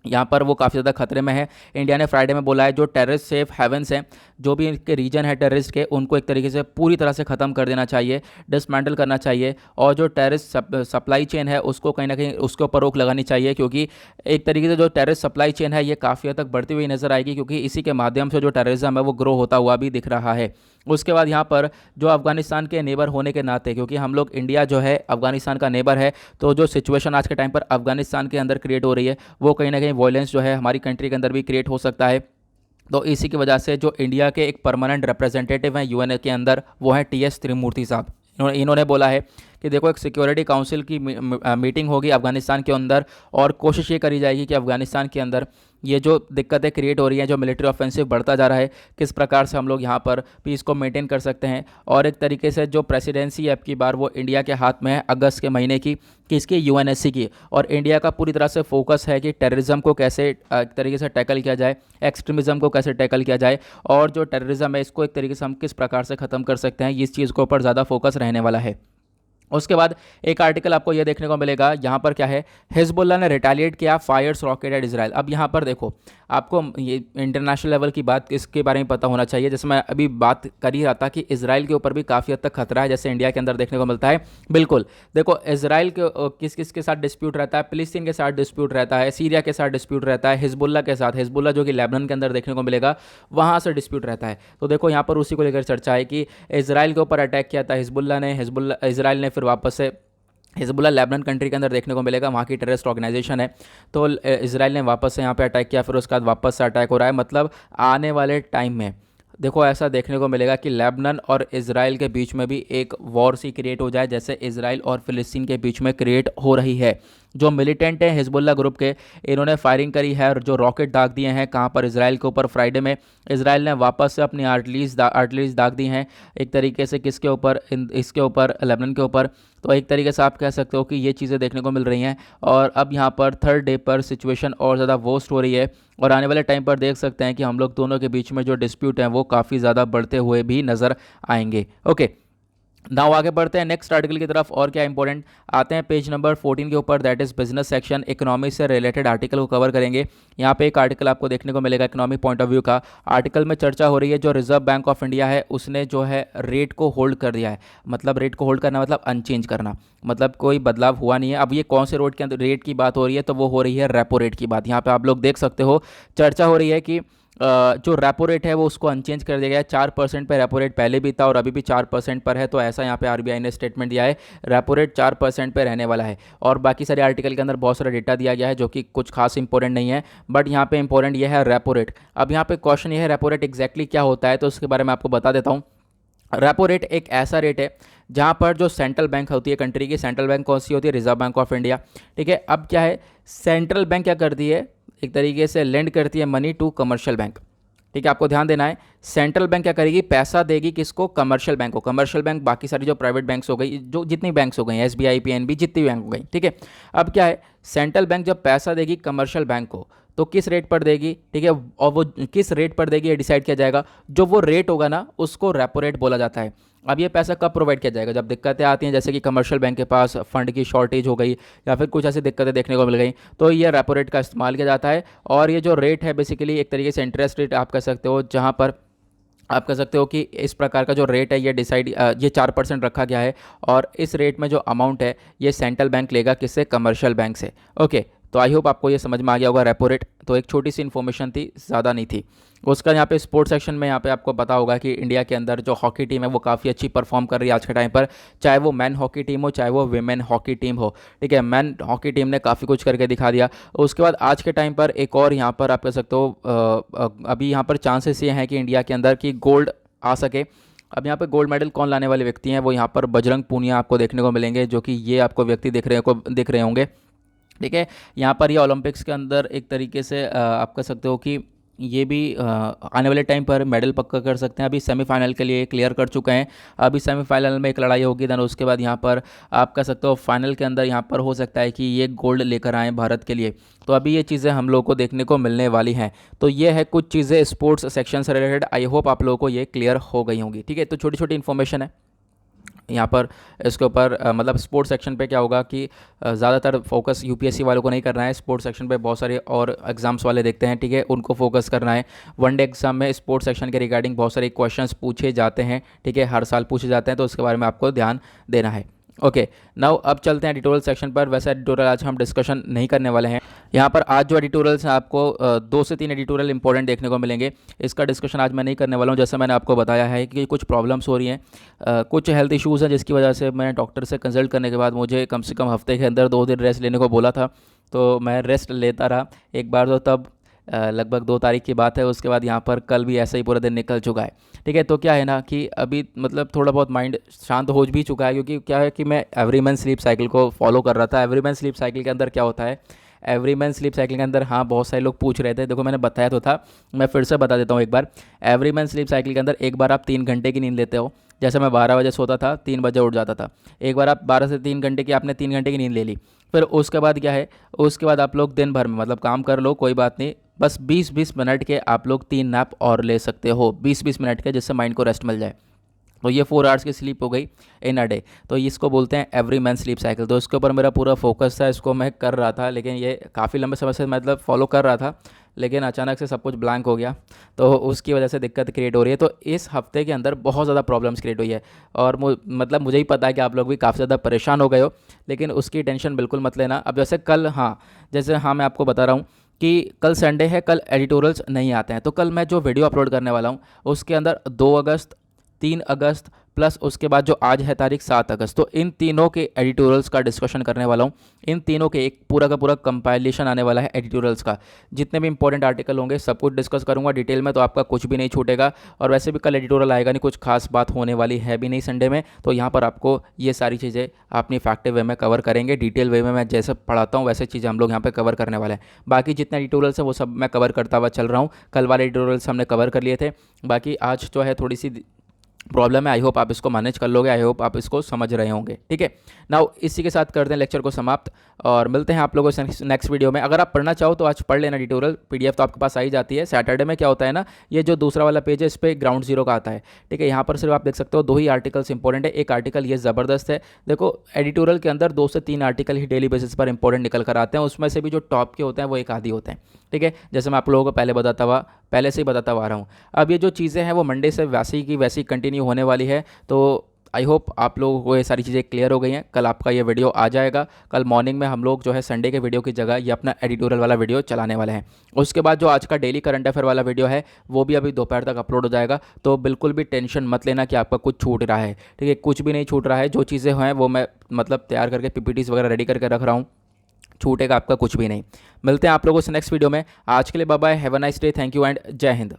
यहाँ पर वो काफ़ी ज़्यादा खतरे में है। इंडिया ने फ्राइडे में बोला है जो टेररिस्ट सेफ हेवंस हैं, जो भी इनके रीजन है टेररिस्ट के, उनको एक तरीके से पूरी तरह से ख़त्म कर देना चाहिए, डिसमेंटल करना चाहिए। और जो टेररिस्ट सप्लाई चेन है उसको कहीं ना कहीं उसके ऊपर रोक लगानी चाहिए, क्योंकि एक तरीके से जो टेररिस्ट सप्लाई चेन है ये काफ़ी हद तक बढ़ती हुई नज़र आएगी, क्योंकि इसी के माध्यम से जो टेररिज्म है वो ग्रो होता हुआ भी दिख रहा है। उसके बाद यहाँ पर जो अफगानिस्तान के नेबर होने के नाते, क्योंकि हम लोग इंडिया जो है अफगानिस्तान का नेबर है, तो जो सिचुएशन आज के टाइम पर अफगानिस्तान के अंदर क्रिएट हो रही है वो कहीं ना कहीं वायलेंस जो है हमारी कंट्री के अंदर भी क्रिएट हो सकता है। तो इसी की वजह से जो इंडिया के एक परमानेंट रिप्रेजेंटेटिव हैं यूएन के अंदर वो हैं टीएस त्रिमूर्ति साहब। इन्होंने बोला है कि देखो एक सिक्योरिटी काउंसिल की मीटिंग होगी अफगानिस्तान के अंदर और कोशिश ये करी जाएगी कि अफगानिस्तान के अंदर ये जो दिक्कतें क्रिएट हो रही हैं, जो मिलिट्री ऑफेंसिव बढ़ता जा रहा है, किस प्रकार से हम लोग यहाँ पर पीस को मेंटेन कर सकते हैं। और एक तरीके से जो प्रेसिडेंसी अब की बार वो इंडिया के हाथ में है अगस्त के महीने की, किसकी, यूएनएससी की। और इंडिया का पूरी तरह से फोकस है कि टेररिज्म को कैसे एक तरीके से टैकल किया जाए, एक्सट्रीमिज़म को कैसे टैकल किया जाए, और जो टेररिज्म है इसको एक तरीके से हम किस प्रकार से ख़त्म कर सकते हैं, इस चीज़ के ऊपर ज़्यादा फोकस रहने वाला है। उसके बाद एक आर्टिकल आपको ये देखने को मिलेगा, यहाँ पर क्या है, हिजबुल्लाह ने रिटेलिएट किया, फायर्स रॉकेट एट इजराइल। अब यहाँ पर देखो, आपको ये इंटरनेशनल लेवल की बात इसके बारे में पता होना चाहिए। जैसे मैं अभी बात कर ही रहा था कि इजराइल के ऊपर भी काफ़ी हद तक खतरा है, जैसे इंडिया के अंदर देखने को मिलता है। बिल्कुल, देखो इजराइल के किस किस के साथ डिस्प्यूट रहता है, फिलिस्तीन के साथ डिस्प्यूट रहता है, सीरिया के साथ डिस्प्यूट रहता है, हिजबुल्लाह के साथ, हिजबुल्लाह जो कि लेबनान के अंदर देखने को मिलेगा, वहाँ से डिस्प्यूट रहता है। तो देखो यहाँ पर उसी को लेकर चर्चा है कि इजराइल के ऊपर अटैक किया था हिजबुल्लाह ने, हिजबुल्लाह इजराइल ने फिर वापस से, हिजबुल्लाह लेबनान कंट्री के अंदर देखने को मिलेगा, वहाँ की टेररिस्ट ऑर्गेनाइजेशन है। तो इजराइल ने वापस से यहाँ पे अटैक किया, फिर उसके बाद वापस से अटैक हो रहा है। मतलब आने वाले टाइम में देखो ऐसा देखने को मिलेगा कि लेबनान और इजराइल के बीच में भी एक वॉर सी क्रिएट हो जाए, जैसे इजराइल और फिलिस्तीन के बीच में क्रिएट हो रही है। जो मिलिटेंट हैं हिजबुल्लाह ग्रुप के, इन्होंने फायरिंग करी है और जो रॉकेट दाग दिए हैं कहाँ पर, इजराइल के ऊपर। फ्राइडे में इजराइल ने वापस से अपनी आर्टलरीज दाग दी हैं एक तरीके से, किसके ऊपर, इसके ऊपर, लेबनान के ऊपर। तो एक तरीके से आप कह सकते हो कि ये चीज़ें देखने को मिल रही हैं। और अब यहाँ पर थर्ड डे पर सिचुएशन और ज़्यादा वर्स्ट हो रही है, और आने वाले टाइम पर देख सकते हैं कि हम लोग दोनों के बीच में जो डिस्प्यूट हैं वो काफ़ी ज़्यादा बढ़ते हुए भी नज़र आएंगे। ओके, नाउ आगे बढ़ते हैं नेक्स्ट आर्टिकल की तरफ। और क्या इंपॉर्टेंट, आते हैं पेज नंबर 14 के ऊपर, that is business section. Economy से रिलेटेड आर्टिकल को कवर करेंगे। यहाँ पे एक आर्टिकल आपको देखने को मिलेगा इकोनॉमी पॉइंट ऑफ व्यू का। आर्टिकल में चर्चा हो रही है जो रिजर्व बैंक ऑफ इंडिया है उसने जो है रेट को होल्ड कर दिया है। मतलब रेट को होल्ड करना मतलब अनचेंज करना, मतलब कोई बदलाव हुआ नहीं है। अब ये कौन से रोड के अंदर रेट की बात हो रही है, तो वो हो रही है रेपो रेट की बात। यहाँ पे आप लोग देख सकते हो, चर्चा हो रही है कि जो रेपो रेट है वो उसको अनचेंज कर दिया गया है। 4% पर रेपो रेट पहले भी था और अभी भी 4% पर है। तो ऐसा यहाँ पे आरबीआई ने स्टेटमेंट दिया है, रेपो रेट 4% पे रहने वाला है। और बाकी सारे आर्टिकल के अंदर बहुत सारा डेटा दिया गया है जो कि कुछ खास इंपॉर्टेंट नहीं है, बट यहाँ पे इंपॉर्टेंट ये है रेपो रेट। अब यहाँ पे क्वेश्चन ये है रेपो रेट एग्जैक्टली क्या होता है, तो उसके बारे में आपको बता देता हूँ। रेपो रेट एक ऐसा रेट है जहाँ पर जो सेंट्रल बैंक होती है कंट्री की, सेंट्रल बैंक कौन सी होती है, रिजर्व बैंक ऑफ इंडिया। ठीक है, अब क्या है, सेंट्रल बैंक क्या करती है, एक तरीके से लेंड करती है मनी टू कमर्शियल बैंक। ठीक है, आपको ध्यान देना है, सेंट्रल बैंक क्या करेगी, पैसा देगी किसको, कमर्शियल बैंक को। कमर्शियल बैंक बाकी सारी जो प्राइवेट बैंक्स हो गई, जो जितनी बैंक्स हो गई, एसबीआई, पीएनबी, जितनी बैंक हो गई। ठीक है, अब क्या है, सेंट्रल बैंक जब पैसा देगी कमर्शियल बैंक को, तो किस रेट पर देगी, ठीक है, और वो किस रेट पर देगी ये डिसाइड किया जाएगा। जो वो रेट होगा ना उसको रेपो रेट बोला जाता है। अब ये पैसा कब प्रोवाइड किया जाएगा, जब दिक्कतें आती हैं, जैसे कि कमर्शियल बैंक के पास फंड की शॉर्टेज हो गई या फिर कुछ ऐसी दिक्कतें देखने को मिल गई, तो ये रेपो रेट का इस्तेमाल किया जाता है। और ये जो रेट है बेसिकली एक तरीके से इंटरेस्ट रेट आप कह सकते हो, जहाँ पर आप कह सकते हो कि इस प्रकार का जो रेट है ये डिसाइड, ये 4% रखा गया है। और इस रेट में जो अमाउंट है ये सेंट्रल बैंक लेगा, किससे, कमर्शियल बैंक से। ओके, तो आई होप आपको ये समझ में आ गया होगा रेपो रेट। तो एक छोटी सी इन्फॉर्मेशन थी, ज़्यादा नहीं थी। उसका यहाँ पे स्पोर्ट्स सेक्शन में यहाँ पे आपको पता होगा कि इंडिया के अंदर जो हॉकी टीम है वो काफ़ी अच्छी परफॉर्म कर रही है आज के टाइम पर, चाहे वो मैन हॉकी टीम हो चाहे वो विमेन हॉकी टीम हो। ठीक है, मैन हॉकी टीम ने काफ़ी कुछ करके दिखा दिया। उसके बाद आज के टाइम पर एक और यहाँ पर आप कह सकते हो, अभी यहाँ पर चांसेस ये हैं कि इंडिया के अंदर की गोल्ड आ सके। अब यहाँ पे गोल्ड मेडल कौन लाने वाले व्यक्ति हैं, वो यहाँ पर बजरंग पूनिया आपको देखने को मिलेंगे, जो कि ये आपको व्यक्ति दिख रहे होंगे। ठीक है, यहाँ पर ये ओलंपिक्स के अंदर एक तरीके से आप कह सकते हो कि ये भी आने वाले टाइम पर मेडल पक्का कर सकते हैं। अभी सेमीफाइनल के लिए क्लियर कर चुके हैं, अभी सेमीफाइनल में एक लड़ाई होगी, देन उसके बाद यहाँ पर आप कह सकते हो फाइनल के अंदर यहाँ पर हो सकता है कि ये गोल्ड लेकर आएँ भारत के लिए। तो अभी ये चीज़ें हम लोग को देखने को मिलने वाली हैं। तो ये है कुछ चीज़ें स्पोर्ट्स सेक्शन से रिलेटेड, आई होप आप लोगों को ये क्लियर हो गई होंगी। ठीक है, तो छोटी छोटी इन्फॉर्मेशन है यहाँ पर इसके ऊपर। मतलब स्पोर्ट्स सेक्शन पे क्या होगा कि ज़्यादातर फोकस यूपीएससी वालों को नहीं करना है, स्पोर्ट्स सेक्शन पे बहुत सारे और एग्जाम्स वाले देखते हैं। ठीक है, उनको फोकस करना है। वनडे एग्जाम में स्पोर्ट्स सेक्शन के रिगार्डिंग बहुत सारे क्वेश्चंस पूछे जाते हैं। ठीक है, हर साल पूछे जाते हैं, तो उसके बारे में आपको ध्यान देना है। ओके, नाउ अब चलते हैं एडिटोरियल सेक्शन पर। वैसे एडिटोरियल आज हम डिस्कशन नहीं करने वाले हैं। यहाँ पर आज जो एडिटोरियल्स हैं आपको 2 से 3 एडिटोरियल इंपॉर्टेंट देखने को मिलेंगे। इसका डिस्कशन आज मैं नहीं करने वाला हूँ। जैसे मैंने आपको बताया है कि कुछ प्रॉब्लम्स हो रही हैं, कुछ हेल्थ इश्यूज़ हैं, जिसकी वजह से मैं डॉक्टर से कंसल्ट करने के बाद मुझे कम से कम हफ्ते के अंदर 2 दिन रेस्ट लेने को बोला था। तो मैं रेस्ट लेता रहा एक बार, तो तब लगभग 2 तारीख की बात है। उसके बाद यहाँ पर कल भी ऐसा ही पूरा दिन निकल चुका है। ठीक है, तो क्या है ना कि अभी मतलब थोड़ा बहुत माइंड शांत हो भी चुका है, क्योंकि क्या है कि मैं एवरीमैन स्लीप साइकिल को फॉलो कर रहा था। एवरीमैन स्लीप साइकिल के अंदर क्या होता है, एवरीमैन स्लीप साइकिल के अंदर, हाँ बहुत सारे लोग पूछ रहे थे, देखो मैंने बताया तो था, मैं फिर से बता देता हूँ एक बार। एवरीमैन स्लीप साइकिल के अंदर एक बार आप 3 घंटे की नींद लेते हो। जैसे मैं 12 बजे सोता था, 3 बजे उठ जाता था। एक बार आप 12 से 3 घंटे की, आपने 3 घंटे की नींद ले ली। फिर उसके बाद क्या है, उसके बाद आप लोग दिन भर में मतलब काम कर लो, कोई बात नहीं, बस 20-20 मिनट के आप लोग 3 नैप और ले सकते हो, 20-20 मिनट के, जिससे माइंड को रेस्ट मिल जाए। तो ये 4 आवर्स की स्लीप हो गई इन अ डे। तो इसको बोलते हैं एवरी मैन स्लीप साइकिल। तो इसके ऊपर मेरा पूरा फोकस था, इसको मैं कर रहा था, लेकिन ये काफ़ी लंबे समय से मतलब फॉलो कर रहा था, लेकिन अचानक से सब कुछ ब्लैंक हो गया, तो उसकी वजह से दिक्कत क्रिएट हो रही है। तो इस हफ्ते के अंदर बहुत ज़्यादा प्रॉब्लम्स क्रिएट हुई है, और मतलब मुझे ही पता है कि आप लोग भी काफ़ी ज़्यादा परेशान हो गए हो, लेकिन उसकी टेंशन बिल्कुल मत लेना। अब जैसे कल, हाँ जैसे हाँ मैं आपको बता रहा हूँ कि कल संडे है, कल एडिटोरियल्स नहीं आते हैं, तो कल मैं जो वीडियो अपलोड करने वाला हूँ उसके अंदर 2 अगस्त, 3 अगस्त प्लस उसके बाद जो आज है तारीख 7 अगस्त, तो इन तीनों के एडिटोरियल्स का डिस्कशन करने वाला हूँ। इन तीनों के एक पूरा का पूरा कंपाइलेशन आने वाला है एडिटोरियल्स का, जितने भी इंपॉर्टेंट आर्टिकल होंगे सब कुछ डिस्कस करूँगा डिटेल में, तो आपका कुछ भी नहीं छूटेगा। और वैसे भी कल एडिटोरियल आएगा नहीं, कुछ खास बात होने वाली है भी नहीं संडे में, तो यहाँ पर आपको ये सारी चीज़ें अपनी इफेक्टिव वे में कवर करेंगे, डिटेल वे में मैं जैसे पढ़ाता हूँ वैसे चीज़ें हम लोग यहाँ पर कवर करने वाले हैं। बाकी जितने एडिटोरियल्स हैं वो सब मैं कवर करता हुआ चल रहा हूँ, कल वाले एडिटोरियल्स हमने कवर कर लिए थे। बाकी आज जो है थोड़ी सी प्रॉब्लम है, आई होप आप इसको मैनेज कर लोगे, आई होप आप इसको समझ रहे होंगे, ठीक है। नाउ इसी के साथ करते हैं लेक्चर को समाप्त, और मिलते हैं आप लोगों से नेक्स्ट वीडियो में। अगर आप पढ़ना चाहो तो आज पढ़ लेना ट्यूटोरियल, पीडीएफ तो आपके पास आ ही जाती है। सैटरडे में क्या होता है ना, ये जो दूसरा वाला पेज है इस पर ग्राउंड जीरो का आता है, ठीक है। यहाँ पर सिर्फ आप देख सकते हो 2 ही आर्टिकल्स इंपॉर्टेंट है। एक आर्टिकल ये ज़बरदस्त है, देखो एडिटोरियल के अंदर 2 से 3 आर्टिकल ही डेली बेसिस पर इंपॉर्टेंट निकल कर आते हैं, उसमें से भी जो टॉप के होते हैं वो एक आधी होते हैं, ठीक है। जैसे मैं आप लोगों को पहले से ही बताता हुआ आ रहा हूँ। अब ये जो चीज़ें हैं वो मंडे से वैसी की वैसी कंटिन्यू होने वाली है, तो आई होप आप लोगों को ये सारी चीज़ें क्लियर हो गई हैं। कल आपका ये वीडियो आ जाएगा, कल मॉर्निंग में हम लोग जो है संडे के वीडियो की जगह ये अपना एडिटोरियल वाला वीडियो चलाने वाले हैं। उसके बाद जो आज का डेली करंट अफेयर वाला वीडियो है वो भी अभी दोपहर तक अपलोड हो जाएगा, तो बिल्कुल भी टेंशन मत लेना कि आपका कुछ छूट रहा है, ठीक है। कुछ भी नहीं छूट रहा है, जो चीज़ें हैं वो मैं मतलब तैयार करके पीपीटीज वगैरह रेडी करके रख रहा हूँ, छूटेगा आपका कुछ भी नहीं। मिलते हैं आप लोगों से नेक्स्ट वीडियो में। आज के लिए bye bye, have a nice day, thank you and Jai Hind.